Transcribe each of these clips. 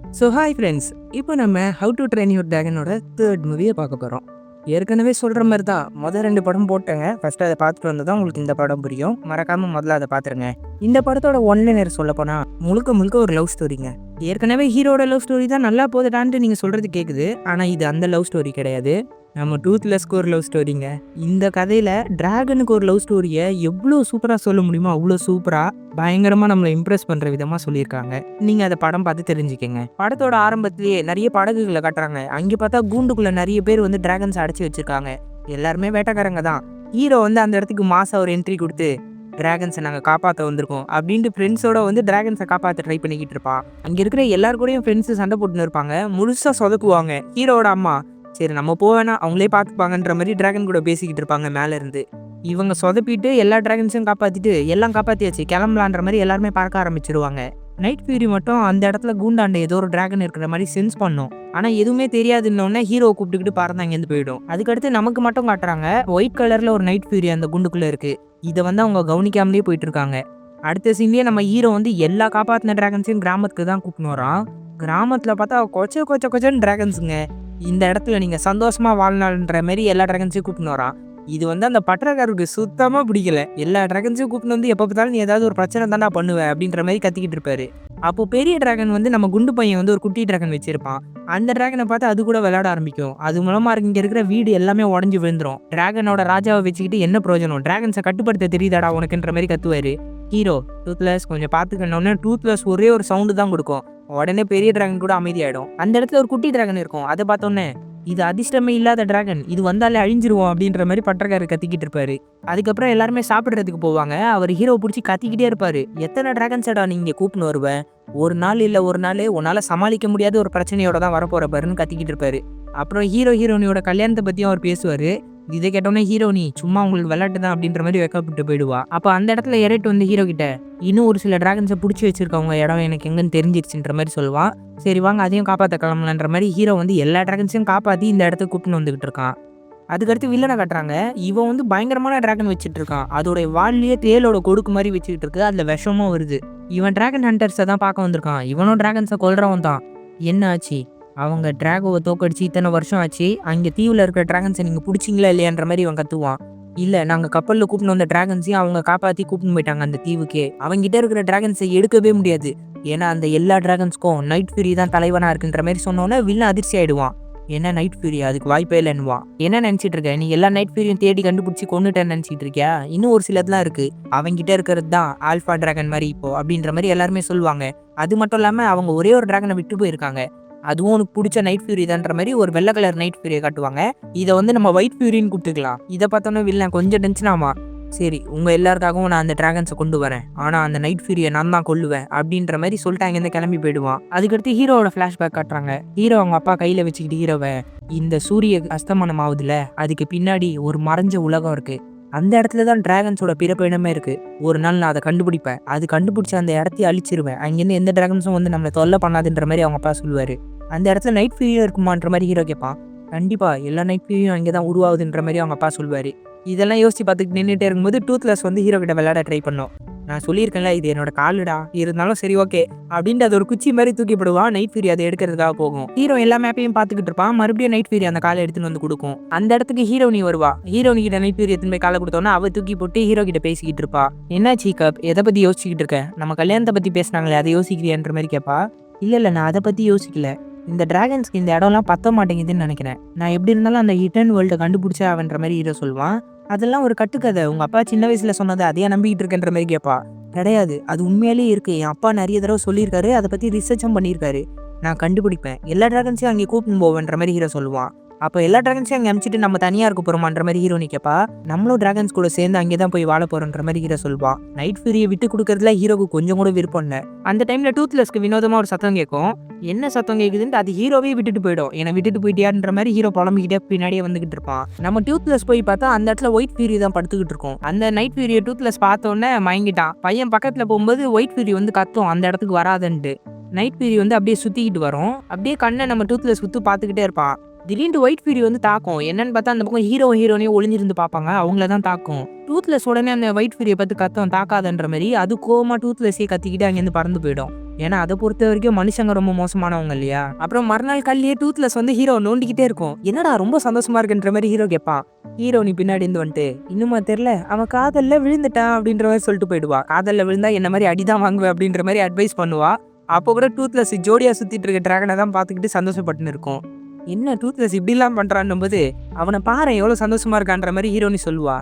Hi friends, இப்போ நம்ம how to train your டிராகனோட தேர்ட் மூவியை பார்க்க போகிறோம். ஏற்கனவே சொல்கிற மாதிரி தான் மொதல் 2 படம் போட்டேங்க. ஃபஸ்ட்டு அதை பார்த்துட்டு வந்து தான் உங்களுக்கு இந்த படம் புரியும். மறக்காமல் முதல்ல அதை பார்த்துருங்க. இந்த படத்தோட ஒன்லைனர் சொல்ல போனால் முழுக்க முழுக்க ஒரு லவ் ஸ்டோரிங்க. ஏற்கனவே ஹீரோட லவ் ஸ்டோரி தான் நல்லா போதுடான்ட்டு நீங்கள் சொல்கிறது கேட்குது. ஆனால் இது அந்த லவ் ஸ்டோரி கிடையாது. நம்ம டூத்லெஸ்க்கு ஒரு லவ் ஸ்டோரிங்க. இந்த கதையில் டிராகனுக்கு ஒரு லவ் ஸ்டோரியை எவ்வளோ சூப்பராக சொல்ல முடியுமோ அவ்வளோ சூப்பராக பயங்கரமாக நம்மளை இம்ப்ரெஸ் பண்ணுற விதமாக சொல்லியிருக்காங்க. நீங்கள் அதை படம் பார்த்து தெரிஞ்சுக்கங்க. படத்தோட ஆரம்பத்திலேயே நிறைய படகுகளை காட்டுறாங்க. அங்கே பார்த்தா கூண்டுக்குள்ளே நிறைய பேர் வந்து டிராகன்ஸ் அடைச்சி வச்சுருக்காங்க. எல்லாருமே வேட்டைக்காரங்க தான். ஹீரோ வந்து அந்த இடத்துக்கு மாதம் ஒரு என்ட்ரி கொடுத்து டிராகன்ஸை நாங்கள் காப்பாற்ற வந்திருக்கோம் அப்படின்ட்டு ஃப்ரெண்ட்ஸோட வந்து டிராகன்ஸை காப்பாற்ற ட்ரை பண்ணிக்கிட்டு இருப்பான். அங்கே இருக்கிற எல்லாரு கூடயும் ஃப்ரெண்ட்ஸு சண்டை போட்டுன்னு இருப்பாங்க. முழுசாக சொதக்குவாங்க. ஹீரோட அம்மா சரி நம்ம போவேனா அவங்களே பார்த்துப்பாங்கன்ற மாதிரி டிராகன் கூட பேசிக்கிட்டு இருப்பாங்க மேலே இருந்து. இவங்க சொதப்பிட்டு எல்லா டிராகன்ஸையும் காப்பாற்றிட்டு எல்லாம் காப்பாற்றியாச்சு கிளம்பலான்ற மாதிரி எல்லாருமே பார்க்க ஆரம்பிச்சிருவாங்க. நைட் ஃபியூரி மட்டும் அந்த இடத்துல கூண்டாண்ட ஏதோ ஒரு டிராகன் இருக்கிற மாதிரி சென்ஸ் பண்ணும். ஆனால் எதுவுமே தெரியாதுன்னொன்னே ஹீரோவை கூப்பிட்டுக்கிட்டு பறந்து அங்கேருந்து போயிடும். அதுக்கடுத்து நமக்கு மட்டும் காட்டுறாங்க ஒயிட் கலரில் ஒரு நைட் ஃபியூரி அந்த குண்டுக்குள்ளே இருக்குது. இதை வந்து அவங்க கவனிக்காமலே போயிட்டு இருக்காங்க. அடுத்த சீன்லேயே நம்ம ஹீரோ வந்து எல்லா காப்பாற்றின டிராகன்ஸையும் கிராமத்துக்கு தான் கூப்பிட்டு வரான். கிராமத்தில் பார்த்தா கொச்சன்னு டிராகன்ஸுங்க. இந்த இடத்துல நீங்கள் சந்தோஷமாக வாழ்நாள்ன்ற மாதிரி எல்லா டிராகன்ஸையும் கூப்பிட்டு வரான். இது வந்து அந்த பட்டரக்காரருக்கு சுத்தமாக பிடிக்கல. எல்லா டிராகன்ஸையும் கூப்பிட்டு வந்து எப்போ பார்த்தாலும் நீ ஏதாவது ஒரு பிரச்சனை தானே பண்ணுவேன் அப்படின்ற மாதிரி கத்திக்கிட்டு இருப்பாரு. அப்போ பெரிய டிராகன் வந்து நம்ம குண்டு பையன் வந்து ஒரு குட்டி டிராகன் வச்சிருப்பான். அந்த டிராகனை பார்த்து அது கூட விளையாட ஆரம்பிக்கும். அது மூலமா இங்கே இருக்கிற வீடு எல்லாமே உடஞ்சி விழுந்துரும். டிராகனோட ராஜாவை வச்சுக்கிட்டு என்ன பிரயோஜனம், டிராகன்ஸை கட்டுப்படுத்த தெரியுதாடா உனக்குன்ற மாதிரி கத்துவாரு. ஹீரோ டூத்லெஸ் கொஞ்சம் பார்த்துக்கணுன்னு டூத்லெஸ் ஒரே ஒரு சவுண்டு தான் கொடுக்கும். உடனே பெரிய டிராகன் கூட அமைதியாயிடும். அந்த இடத்துல ஒரு குட்டி டிராகன் இருக்கும். அதை பார்த்தோன்னே இது அதிர்ஷ்டமே இல்லாத டிராகன், இது வந்தாலே அழிஞ்சிருவோம் அப்படின்ற மாதிரி பட்டக்காரர் கத்திக்கிட்டு இருப்பாரு. அதுக்கப்புறம் எல்லாருமே சாப்பிட்றதுக்கு போவாங்க. அவர் ஹீரோ பிடிச்சி கத்திக்கிட்டே இருப்பாரு. எத்தனை டிராகன்ஸடா நீங்க கூப்பிட்டு வருவேன், ஒரு நாள் இல்லை ஒரு நாள் உன்னால சமாளிக்க முடியாத ஒரு பிரச்சனையோட தான் வரப்போற பாருன்னு கத்திக்கிட்டு இருப்பாரு. அப்புறம் ஹீரோயினியோட கல்யாணத்தை பற்றியும் அவர் பேசுவார். இதை கேட்டோன்னே ஹீரோனி சும்மா உங்களுக்கு விளையாட்டு தான் அப்படின்ற மாதிரி வைக்கப்பட்டு போயிடுவா. அப்போ அந்த இடத்துல எரேட் வந்து ஹீரோ கிட்ட இன்னும் ஒரு சில டிராகன்ஸை பிடிச்சி வச்சிருக்கவங்க இடம் எனக்கு எங்கன்னு தெரிஞ்சிருச்சுன்ற மாதிரி சொல்லுவான். சரி வாங்க அதையும் காப்பாற்ற கிளம்பலான்ற மாதிரி ஹீரோ வந்து எல்லா டிராகன்ஸையும் காப்பாற்றி இந்த இடத்துக்கு கூப்பிட்டு வந்துகிட்டு இருக்கான். அதுக்கடுத்து வில்லனை காட்டுறாங்க. இவன் வந்து பயங்கரமான டிராகன் வச்சுட்டு இருக்கான். அதோடைய வால்லையே தேலோட கொடுக்கு மாதிரி வச்சுக்கிட்டு இருக்கு. அதில் விஷமும் வருது. இவன் டிராகன் ஹண்டர்ஸை தான் பார்க்க வந்திருக்கான். இவனும் டிராகன்ஸை கொல்றவன் தான். என்ன ஆச்சு, அவங்க டிராகோவை தோக்கடிச்சு இத்தனை வருஷம் ஆச்சு, அங்கே தீவில் இருக்கிற டிராகன்ஸை நீங்கள் பிடிச்சிங்களா இல்லையான்ற மாதிரி இவன் கத்துவான். இல்லை நாங்கள் கப்பலில் கூப்பிட்டு வந்த டிராகன்ஸையும் அவங்க காப்பாற்றி கூப்பிட்டு போயிட்டாங்க அந்த தீவுக்கே. அவங்ககிட்ட இருக்கிற டிராகன்ஸை எடுக்கவே முடியாது. ஏன்னா அந்த எல்லா டிராகன்ஸ்க்கும் நைட் ஃபியூரி தான் தலைவனாக இருக்குன்ற மாதிரி சொன்னோன்னே வில்லன் அதிர்ச்சி ஆகிடுவான். என்ன நைட் ஃபியூரி, அதுக்கு வாய்ப்பே இல்லைன்னுவான். என்ன நினச்சிட்டு இருக்க நீ, எல்லா நைட் ஃபியூரியும் தேடி கண்டுபிடிச்சி கொண்டுட்டேன்னு நினச்சிட்டு இருக்கியா? இன்னும் ஒரு சிலதுலாம் இருக்குது, அவங்ககிட்ட இருக்கிறது தான் ஆல்ஃபா டிராகன் மாதிரி இப்போ அப்படின்ற மாதிரி எல்லாருமே சொல்லுவாங்க. அது மட்டும் இல்லாமல் அவங்க ஒரே ஒரு டிராகனை விட்டு போயிருக்காங்க. அதுவும் உனக்கு பிடிச்ச நைட் ஃபியூரி தான்ற மாதிரி ஒரு வெள்ளை கலர் நைட் ஃபியூரியை காட்டுவாங்க. இதை வந்து நம்ம ஒயிட் ஃபியூரின்னு கூப்பிட்டுக்கலாம். இதை பார்த்தோன்னே வில்லன் கொஞ்சம் டென்ஷன் ஆமா. சரி உங்கள் எல்லாருக்காகவும் நான் அந்த டிராகன்ஸை கொண்டு வரேன், ஆனால் அந்த நைட் ஃபியூரியை நான் தான் கொல்லுவேன் அப்படின்ற மாதிரி சொல்லிட்டு அங்கேருந்து கிளம்பி போயிடுவான். அதுக்கடுத்து ஹீரோவோட ஃப்ளாஷ்பேக் காட்டுறாங்க. ஹீரோ அவங்க அப்பா கையில் வச்சுக்கிட்டு ஹீரோவை இந்த சூரிய அஸ்தமனம் ஆகுதுல, அதுக்கு பின்னாடி ஒரு மறைஞ்ச உலகம் இருக்குது. அந்த இடத்துல தான் டிராகன்ஸோட பிறப்பு இடமே இருக்குது. ஒரு நாள் நான் அதை கண்டுபிடிப்பேன், அது கண்டுபிடிச்சி அந்த இடத்தையும் அழிச்சிருவேன், அங்கேருந்து எந்த டிராகன்ஸும் வந்து நம்மளை தொல்லை பண்ணாதுன்ற மாதிரி அவங்க அப்பா சொல்லுவார். அந்த இடத்துல நைட் ஃபியூரியும் இருக்குமான்ற மாதிரி ஹீரோ கேட்பான். கண்டிப்பாக எல்லா நைட் ஃபியூரியும் அங்கே தான் உருவாகுதுன்ற மாதிரி அவங்க அப்பா சொல்லுவார். இதெல்லாம் யோசிச்சு பார்த்துட்டு நின்றுட்டே இருக்கும்போது டூத்லெஸ் வந்து ஹீரோ கிட்ட விளையாட ட்ரை பண்ணோம். நான் சொல்லியிருக்கேன்ல இது என்னோட காலுடா, இருந்தாலும் சரி ஓகே அப்படின்ட்டு அது ஒரு குச்சி மாதிரி தூக்கி போடுவான். நைட் ஃபியூரி அதை எடுக்கிறதுக்காக போகும். ஹீரோ எல்லா மேப்பையும் பார்த்துக்கிட்டு இருப்பான். மறுபடியும் நைட் ஃபியூரி அந்த காலை எடுத்துன்னு வந்து கொடுக்கும். அந்த இடத்துக்கு ஹீரோனி வருவா. ஹீரோனி கிட்ட நைட் ஃபியூரி எடுத்துன்னு போய் காலை கொடுத்தோன்னா அவ தூக்கி போட்டு ஹீரோ கிட்ட பேசிக்கிட்டு இருப்பா. என்ன சீக்கப், எதை பற்றி யோசிச்சுக்கிட்டு இருக்க, நம்ம கல்யாணத்தை பற்றி பேசினாங்களே அதை யோசிக்கிறியான்ற மாதிரி கேட்பா. இல்லை நான் அதை பற்றி யோசிக்கல, இந்த டிராகன்ஸ்க்கு இந்த இடம்லாம் பத்த மாட்டேங்குதுன்னு நினைக்கிறேன், நான் எப்படி இருந்தாலும் அந்த ஹிடன் வேர்ல்டை கண்டுபிடிச்சா அவன்ற மாதிரி ஹீரோ சொல்லுவான். அதெல்லாம் ஒரு கட்டுக்கதை, உங்கள் அப்பா சின்ன வயசில் சொன்னது அதையே நம்பிக்கிட்டு இருக்கன்ற மாதிரி கேட்பா. கிடையாது அது உண்மையிலேயே இருக்குது, என் அப்பா நிறைய தடவை சொல்லியிருக்காரு, அதை பற்றி ரிசர்ச்சும் பண்ணியிருக்காரு, நான் கண்டுபிடிப்பேன், எல்லா டிராகன்ஸையும் அங்கே கூப்பிட்டு போவேன்ற மாதிரி ஹீரோ சொல்லுவான். அப்போ எல்லா டிராகன்ஸையும் அங்கே அனுப்பிச்சிட்டு நம்ம தனியாக இருக்க போகிறோமான்ற மாதிரி ஹீரோனி கேட்பா. நம்மளும் டிராகன்ஸ் கூட சேர்ந்து அங்கே தான் போய் வாழ போகிறோன்ற மாதிரி ஹீரோ சொல்லுவான். நைட் ஃபியூரியை விட்டு கொடுக்கறதுல ஹீரோக்கு கொஞ்சம் கூட விருப்பம் இல்லை. அந்த டைமில் டூத்லெஸ்க்கு வினோதமாக ஒரு சத்தம் கேட்கும். என்ன சத்தம் கேட்குதுன்ட்டு அது ஹீரோவே விட்டுட்டு போயிடும். என்னை விட்டுட்டு போயிட்டியான்ற மாதிரி ஹீரோ புலம்பிக்கிட்டே பின்னாடியே வந்துகிட்டு இருப்பான். நம்ம டூத்லெஸ் போய் பார்த்தா அந்த இடத்துல ஒயிட் ஃபியூரி தான் படுத்துக்கிட்டு இருக்கும். அந்த நைட் ஃபியூரியை டூத்லெஸ் பார்த்தோன்னே மயங்கிட்டான். பையன் பக்கத்தில் போகும்போது ஒயிட் ஃபியூரி வந்து கத்தும் அந்த இடத்துக்கு வராதுன்ட்டு. நைட் ஃபியூரி வந்து அப்படியே சுற்றிக்கிட்டு வரும். அப்படியே கண்ணை நம்ம டூத்லெஸ் சுற்றி பார்த்துக்கிட்டே இருப்பான். திடீர்னு ஒயிட் ஃபியூரி வந்து தாக்கும். என்னன்னு பார்த்தா அந்த பக்கம் ஹீரோனையும் ஒளிஞ்சிருந்து பார்ப்பாங்க. அவங்கள தான் தாக்கும். டூத்லெஸ் உடனே அந்த ஒயிட் ஃபியூரியை பார்த்து கத்தம் தாக்காதன்ற மாதிரி அது கோவமா டூத்லெஸ்ஸே கத்திக்கிட்டு அங்கேருந்து பறந்து போயிடும். ஏன்னா அதை பொறுத்த வரைக்கும் மனுஷங்க ரொம்ப மோசமானவங்க இல்லையா. அப்புறம் மறுநாள் காலையிலேயே டூத்லெஸ் வந்து ஹீரோ நோண்டிக்கிட்டே இருக்கும். என்னடா ரொம்ப சந்தோஷமா இருக்குன்ற மாதிரி ஹீரோ கேட்பான். ஹீரோ நீ பின்னாடி இருந்து வந்துட்டு இன்னுமா தெரியல அவன் காதல்ல விழுந்துட்டான் அப்படின்ற மாதிரி சொல்லிட்டு போயிடுவா. காதல்ல விழுந்தா என்ன மாதிரி அடிதான் வாங்குவேன் அப்படின்ற மாதிரி அட்வைஸ் பண்ணுவா. அப்போ கூட டூத்லெஸ் ஜோடியா சுத்திட்டு இருக்க டிராகனை தான் பார்த்துக்கிட்டு சந்தோஷப்பட்டுன்னு இருக்கும். என்ன டூத்லெஸ் இப்படிலாம் பண்றான்னும் போது அவனை பாரு எவ்வளவு சந்தோஷமா இருக்கான்ற மாதிரி ஹீரோனி சொல்லுவா.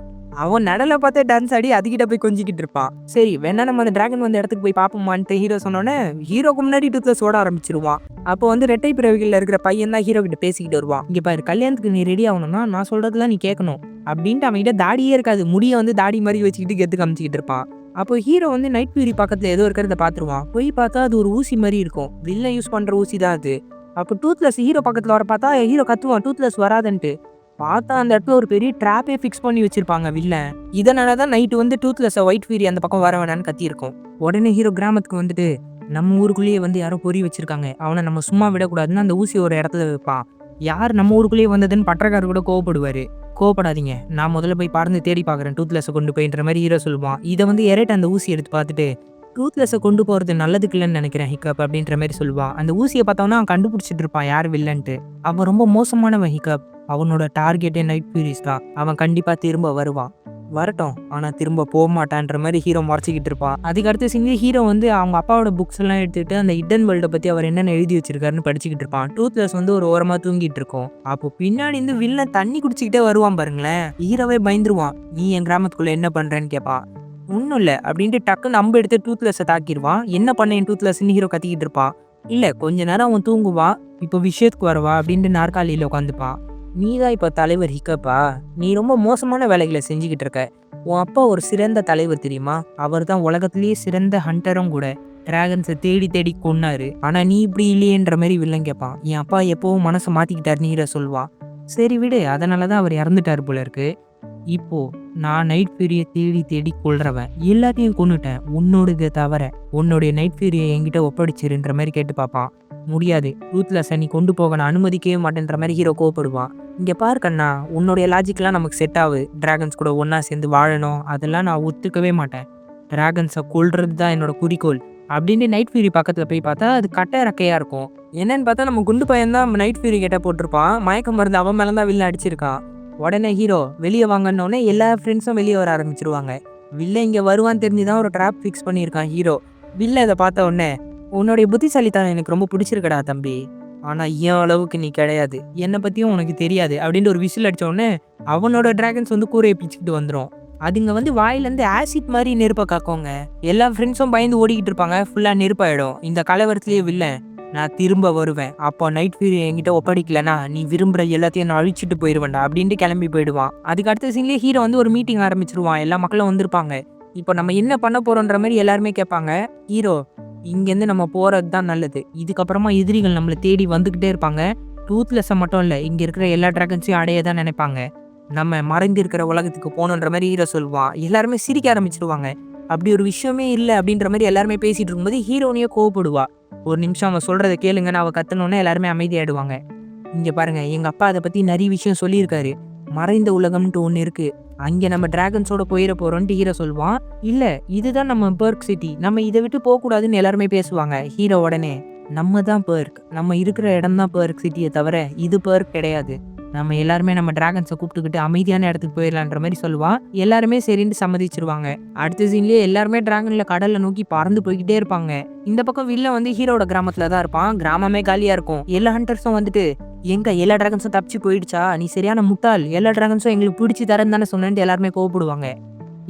அவன் நடலை பார்த்தே டான்ஸ் ஆடி அதுகிட்ட போய் கொஞ்சிக்கிட்டு இருப்பான். சரி வேணா நம்ம அந்த டிராகன் வந்த இடத்துக்கு போய் பார்ப்போமான்ட்டு ஹீரோ சொன்னோன்னே ஹீரோக்கு முன்னாடி டூத்லெஸ் ஓட ஆரம்பிச்சிருவான். அப்போ வந்து ரெட்டை பிறவிகளில் இருக்கிற பையன் தான் ஹீரோ கிட்ட பேசிக்கிட்டு வருவான். இங்க பாரு கல்யாணத்துக்கு நீ ரெடி ஆகணும்னா நான் சொல்றதுலாம் நீ கேட்கணும் அப்படின்ட்டு அவன்கிட்ட தாடியே இருக்காது, முடிய வந்து தாடி மாதிரி வச்சுக்கிட்டு கெத்து காமிச்சிக்கிட்டு இருப்பான். அப்போ ஹீரோ வந்து நைட் ஃபியூரி பக்கத்துல ஏதோ இருக்கிறத பாத்துருவான். போய் பார்த்தா அது ஒரு ஊசி மாதிரி இருக்கும். வில்ல யூஸ் பண்ற ஊசி தான் அது. அப்போ டூத்லெஸ் ஹீரோ பக்கத்துல வர பார்த்தா ஹீரோ கத்துவான் டூத்லெஸ் வராதுன்ட்டு. பார்த்தா அந்த இடத்துல ஒரு பெரிய ட்ராப்பே ஃபிக்ஸ் பண்ணி வச்சிருப்பாங்க வில்லன். இதனாலதான் நைட்டு வந்து டூத்லெஸ் ஒயிட் ஃபியூரி அந்த பக்கம் வர வேணான்னு கத்தியிருக்கும். உடனே ஹீரோ கிராமத்துக்கு வந்துட்டு நம்ம ஊருக்குள்ளேயே வந்து யாரோ பொறி வச்சிருக்காங்க, அவனை நம்ம சும்மா விடக்கூடாதுன்னு அந்த ஊசி ஒரு இடத்துல வைப்பான். யார் நம்ம ஊருக்குள்ளேயே வந்ததுன்னு பட்டக்காரர் கூட கோவப்படுவாரு. கோவப்படாதீங்க, நான் முதல்ல போய் பறந்து தேடி பார்க்குறேன் டூத்லெஸ்ஸை கொண்டு போயின்ற மாதிரி ஹீரோ சொல்லுவான். இதை வந்து எரேட் அந்த ஊசி எடுத்து பார்த்துட்டு டூத்லெஸ்ஸை கொண்டு போகிறது நல்லதுக்கு இல்லைன்னு நினைக்கிறேன் ஹிக்கப் அப்படின்ற மாதிரி சொல்லுவான். அந்த ஊசியை பார்த்தோன்னா அவன் கண்டுபிடிச்சிட்டு இருப்பான் யார் வில்லன்ட்டு. அவன் ரொம்ப மோசமானவன் ஹிக்கப். அவனோட டார்கெட்டே நைட் ஃபியூரிஸ் தான். அவன் கண்டிப்பாக திரும்ப வருவான். வரட்டும், ஆனால் திரும்ப போக மாட்டான்ற மாதிரி ஹீரோ மறைச்சிக்கிட்டு இருப்பான். அதுக்கு அடுத்த சீன்லேயே ஹீரோ வந்து அவங்க அப்பாவோட புக்ஸ் எல்லாம் எடுத்துகிட்டு அந்த ஹிடன் வேர்ல்டை பற்றி அவர் என்னென்ன எழுதி வச்சிருக்காருன்னு படிச்சுக்கிட்டு இருப்பான். டூத்லெஸ் வந்து ஒரு ஓரமாக தூங்கிட்டு இருக்கும். அப்போ பின்னாடி இருந்து வில்லன் தண்ணி குடிச்சிக்கிட்டே வருவான் பாருங்களேன். ஹீரோவே பயந்துருவான். நீ என் கிராமத்துக்குள்ளே என்ன பண்ணுறேன்னு கேட்பான். ஒன்றும் இல்லை அப்படின்ட்டு டக்குன்னு அம்பு எடுத்து டூத்லெஸ்ஸை தாக்கிடுவான். என்ன பண்ணேன் டூத்லெஸ்ன்னு ஹீரோ கத்திக்கிட்டு இருப்பான். இல்லை கொஞ்ச நேரம் அவன் தூங்குவான், இப்போ விஷயத்துக்கு வரவா அப்படின்ட்டு நாற்காலியில் உட்காந்துப்பான். நீ தான் இப்போ தலைவர் ஹிக்கப்பா, நீ ரொம்ப மோசமான வேலைகளை செஞ்சுக்கிட்டு இருக்க. உன் அப்பா ஒரு சிறந்த தலைவர் தெரியுமா, அவர் தான் உலகத்திலேயே சிறந்த ஹண்டரும் கூட. டிராகன்ஸை தேடி தேடி கொன்னாரு, ஆனால் நீ இப்படி இல்லையேன்ற மாதிரி வில்லன் கேட்பான். என் அப்பா எப்போவும் மனசை மாற்றிக்கிட்டாருன்னு ஹீரோ சொல்லுவான். சரி விடு, அதனால தான் அவர் இறந்துட்டார் போல இருக்கு. இப்போ நான் நைட் ஃபியூரியை தேடி தேடி கொள்றவன், எல்லாத்தையும் கொன்னுட்டேன் உன்னோடது தவிர. உன்னுடைய நைட் ஃபியூரியை என்கிட்ட ஒப்படைச்சிருன்ற மாதிரி கேட்டு பார்ப்பான். முடியாது, டூத்லெஸ்ஸை நீ கொண்டு போக நான் அனுமதிக்கவே மாட்டேன்ற மாதிரி ஹீரோ கோவப்படுவான். இங்கே பார் கண்ணா, உன்னுடைய லாஜிக்லாம் நமக்கு செட் ஆகுது. டிராகன்ஸ் கூட ஒன்றா சேர்ந்து வாழணும், அதெல்லாம் நான் ஒத்துக்கவே மாட்டேன். டிராகன்ஸை கொல்றது தான் என்னோட குறிக்கோள் அப்படின்ட்டு நைட் ஃபியூரி பக்கத்தில் போய் பார்த்தா அது கட்டை ரெக்கையாக இருக்கும். என்னன்னு பார்த்தா நம்ம குண்டு பையன் தான் நைட் ஃபியூரி கிட்ட போட்டிருப்பான். மயக்க மருந்து அவன் மேலே தான் வில்ல அடிச்சிருக்கான். உடனே ஹீரோ வெளியே வாங்கன்னொடனே எல்லா ஃப்ரெண்ட்ஸும் வெளியே வர ஆரம்பிச்சிருவாங்க. வில்ல இங்கே வருவான்னு தெரிஞ்சுதான் ஒரு ட்ராப் ஃபிக்ஸ் பண்ணியிருக்கான் ஹீரோ. வில்ல இதை பார்த்த உடனே உன்னுடைய புத்திசாலித்தனம் எனக்கு ரொம்ப பிடிச்சிருக்கடா தம்பி, ஆனால் என் அளவுக்கு நீ கிடையாது, என்னை பற்றியும் உனக்கு தெரியாது அப்படின்ட்டு ஒரு விசில் அடித்த உடனே அவனோட டிராகன்ஸ் வந்து கூரையை பிச்சுக்கிட்டு வந்துடும். அதுங்க வந்து வாயிலேருந்து ஆசிட் மாதிரி நெருப்பை காக்கோங்க. எல்லா ஃப்ரெண்ட்ஸும் பயந்து ஓடிக்கிட்டு இருப்பாங்க. ஃபுல்லாக நெருப்பாயிடும். இந்த கலவரத்துலேயே வில்ல நான் திரும்ப வருவேன், அப்போ நைட் ஃபியூரி என்கிட்ட ஒப்படைக்கலனா நீ விரும்புகிற எல்லாத்தையும் நான் அழிச்சிட்டு போயிடுவேன்டா அப்படின்ட்டு கிளம்பி போயிடுவான். அதுக்கு அடுத்த சீன்லேயே ஹீரோ வந்து ஒரு மீட்டிங் ஆரம்பிச்சிருவான். எல்லா மக்களும் வந்திருப்பாங்க. இப்போ நம்ம என்ன பண்ண போகிறோன்ற மாதிரி எல்லாருமே கேட்பாங்க. ஹீரோ இங்கேருந்து நம்ம போகிறது தான் நல்லது, இதுக்கப்புறமா எதிரிகள் நம்மளை தேடி வந்துக்கிட்டே இருப்பாங்க. டூத்லெஸ்ஸை மட்டும் இல்லை, இங்கே இருக்கிற எல்லா ட்ராகன்ஸையும் அடைய தான் நினைப்பாங்க. நம்ம மறைந்து இருக்கிற உலகத்துக்கு போகணுன்ற மாதிரி ஹீரோ சொல்லுவான். எல்லாருமே சிரிக்க ஆரம்பிச்சிருவாங்க. அப்படி ஒரு விஷயமே இல்லை அப்படின்ற மாதிரி எல்லாருமே பேசிகிட்டு இருக்கும்போது ஹீரோனியே கோவப்படுவா. ஒரு நிமிஷம் அவன் சொல்கிறத கேளுங்கன்னு அவள் கத்தணுன்னே எல்லாருமே அமைதியாயிடுவாங்க. இங்கே பாருங்கள், எங்கள் அப்பா அதை பற்றி நிறைய விஷயம் சொல்லியிருக்காரு. மறைந்த உலகம்ன்ட்டு ஒன்று இருக்குது, அங்கே நம்ம டிராகன்ஸோட போயிட போகிறோன்ட்டு ஹீரோ சொல்லுவான். இல்லை இதுதான் நம்ம பெர்க் சிட்டி, நம்ம இதை விட்டு போகக்கூடாதுன்னு எல்லாருமே பேசுவாங்க. ஹீரோ உடனே நம்ம தான் பெர்க், நம்ம இருக்கிற இடம் தான் பெர்க் சிட்டியை தவிர இது பெர்க் கிடையாது. நம்ம எல்லாருமே நம்ம டிராகன்ஸை கூப்பிட்டுக்கிட்டு அமைதியான இடத்துக்கு போயிடலான்ற மாதிரி சொல்லுவான். எல்லாருமே சரின்னு சம்மதிச்சிருவாங்க. அடுத்த சீன்லேயே எல்லாருமே டிராகனில் கடலில் நோக்கி பறந்து போய்கிட்டே இருப்பாங்க. இந்த பக்கம் வில்ல வந்து ஹீரோட கிராமத்தில் தான் இருப்பான். கிராமமே காலியாக இருக்கும். எல்லா ஹண்டர்ஸும் வந்துட்டு எங்க எல்லா டிராகன்ஸும் தப்பிச்சு போயிடுச்சா, நீ சரியான முட்டாள், எல்லா டிராகன்ஸும் எங்களுக்கு பிடிச்சி தரேன்னு தானே சொன்னேன்ட்டு எல்லாருமே கோவப்படுவாங்க.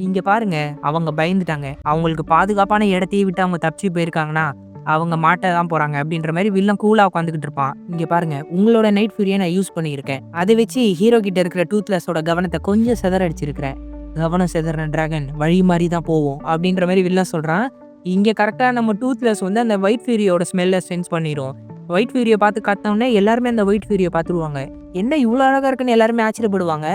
இங்கே பாருங்க, அவங்க பயந்துட்டாங்க. அவங்களுக்கு பாதுகாப்பான இடத்தையே விட்டு அவங்க தப்பிச்சு போயிருக்காங்கன்னா அவங்க மாட்ட தான் போகிறாங்க அப்படின்ற மாதிரி வில்லன் கூலாக உட்காந்துக்கிட்டு இருப்பான். இங்கே பாருங்க, உங்களோட நைட் ஃபியூரியை நான் யூஸ் பண்ணியிருக்கேன். அதை வச்சு ஹீரோ கிட்ட இருக்கிற டூத்லெஸ்ஸோட கவனத்தை கொஞ்சம் சிதறடிச்சிருக்கிறேன். கவனம் சிதறின டிராகன் வழி மாதிரி தான் போவோம் அப்படின்ற மாதிரி வில்லன் சொல்கிறான். இங்கே கரெக்டாக நம்ம டூத்லெஸ் வந்து அந்த ஒயிட் ஃபியூரியோட ஸ்மெல்லை சென்ஸ் பண்ணிடும். ஒயிட் ஃபியூரியை பார்த்து கத்தோன்னே எல்லாருமே அந்த ஒயிட் ஃபியூரியை பார்த்துருவாங்க. என்ன இவ்வளோ அழகாக இருக்குன்னு எல்லாருமே ஆச்சரியப்படுவாங்க.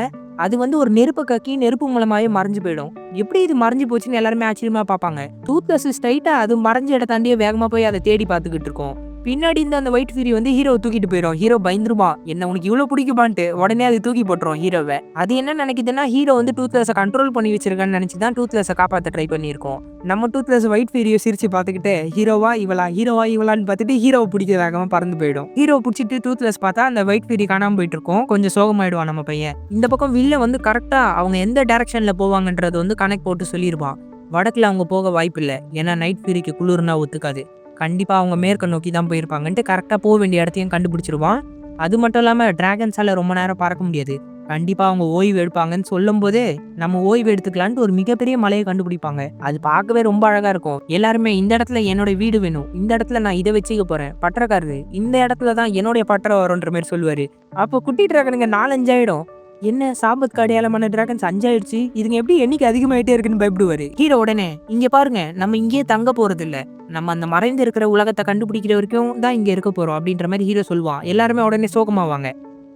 அது வந்து ஒரு நெருப்பு கக்கி நெருப்பு மூலமாவே மறைஞ்சு போயிடும். எப்படி இது மறைஞ்சு போச்சுன்னு எல்லாருமே ஆச்சரியமா பார்ப்பாங்க. டூத்லெஸ் ஸ்ட்ரைட்டா அது மறைஞ்ச இட தாண்டியே வேகமா போய் அதை தேடி பார்த்துக்கிட்டு இருக்கோம். பின்னாடி இருந்து அந்த ஒயிட் ஃபியூரி வந்து ஹீரோ தூக்கிட்டு போயிடும். ஹீரோ பயந்துருவான், என்ன உனக்கு இவ்வளவு பிடிக்குமான்ட்டு. உடனே அது தூக்கி போட்டுரும் ஹீரோவை. அது என்ன நினைக்குதுன்னா, ஹீரோ வந்து டூத்லெஸ்ஸை கண்ட்ரோல் பண்ணி வச்சிருக்கான்னு நினைச்சுதான் டூத்லெஸ்ஸை காப்பாற்ற ட்ரை பண்ணியிருக்கோம். நம்ம டூத்லெஸ் ஒயிட் ஃபியூரியை சிரிச்சு பார்த்துக்கிட்டு ஹீரோவா இவளான்னு பார்த்துட்டு ஹீரோவை பிடிக்க வேகமா பறந்து போயிடும். ஹீரோ பிடிச்சிட்டு டூத்லெஸ் பார்த்தா அந்த ஒயிட் ஃபியூரி காணாம போயிட்டு இருக்கும். கொஞ்சம் சோகமாயிடுவான் நம்ம பையன். இந்த பக்கம் வில்ல வந்து கரெக்டா அவங்க எந்த டைரக்ஷன்ல போவாங்கன்றது வந்து கனெக்ட் போட்டு சொல்லியிருப்பான். வடக்குல அவங்க போக வாய்ப்பு இல்லை, ஏன்னா நைட் ஃபியூரிக்கு குளிர்னா ஒத்துக்காது. கண்டிப்பா அவங்க மேற்க நோக்கி தான் போயிருப்பாங்கன்ட்டு கரெக்டா போக வேண்டிய இடத்தையும் கண்டுபிடிச்சிருவான். அது மட்டும் இல்லாம டிராகன்ஸால ரொம்ப நேரம் பறக்க முடியாது, கண்டிப்பா அவங்க ஓய்வு எடுப்பாங்கன்னு சொல்லும் போதே நம்ம ஓய்வு எடுத்துக்கலான்ட்டு ஒரு மிகப்பெரிய மலையை கண்டுபிடிப்பாங்க. அது பார்க்கவே ரொம்ப அழகா இருக்கும். எல்லாருமே இந்த இடத்துல என்னோட வீடு வேணும், இந்த இடத்துல நான் இதை வச்சுக்க போறேன், பட்டறக்காரரு இந்த இடத்துல தான் என்னுடைய பட்டறை வரும்ன்ற மாதிரி சொல்லுவாரு. அப்போ குட்டி டிராகனுங்க 4-5 ஆயிடும். என்ன சாபத்துக்கு அடையாளமான டிராகன்ஸ் 5 ஆயிடுச்சு, இதுங்க எப்படி எண்ணிக்கை அதிகமாயிட்டே இருக்குன்னு பயப்படுவாரு. ஹீரோ உடனே இங்க பாருங்க, நம்ம இங்கேயே தங்க போறது இல்ல, நம்ம அந்த மறைந்து இருக்கிற உலகத்தை கண்டுபிடிக்கிற வரைக்கும் தான் இங்க இருக்க போறோம் அப்படின்ற மாதிரி ஹீரோ சொல்லுவான். எல்லாருமே உடனே சோகமாவாங்க.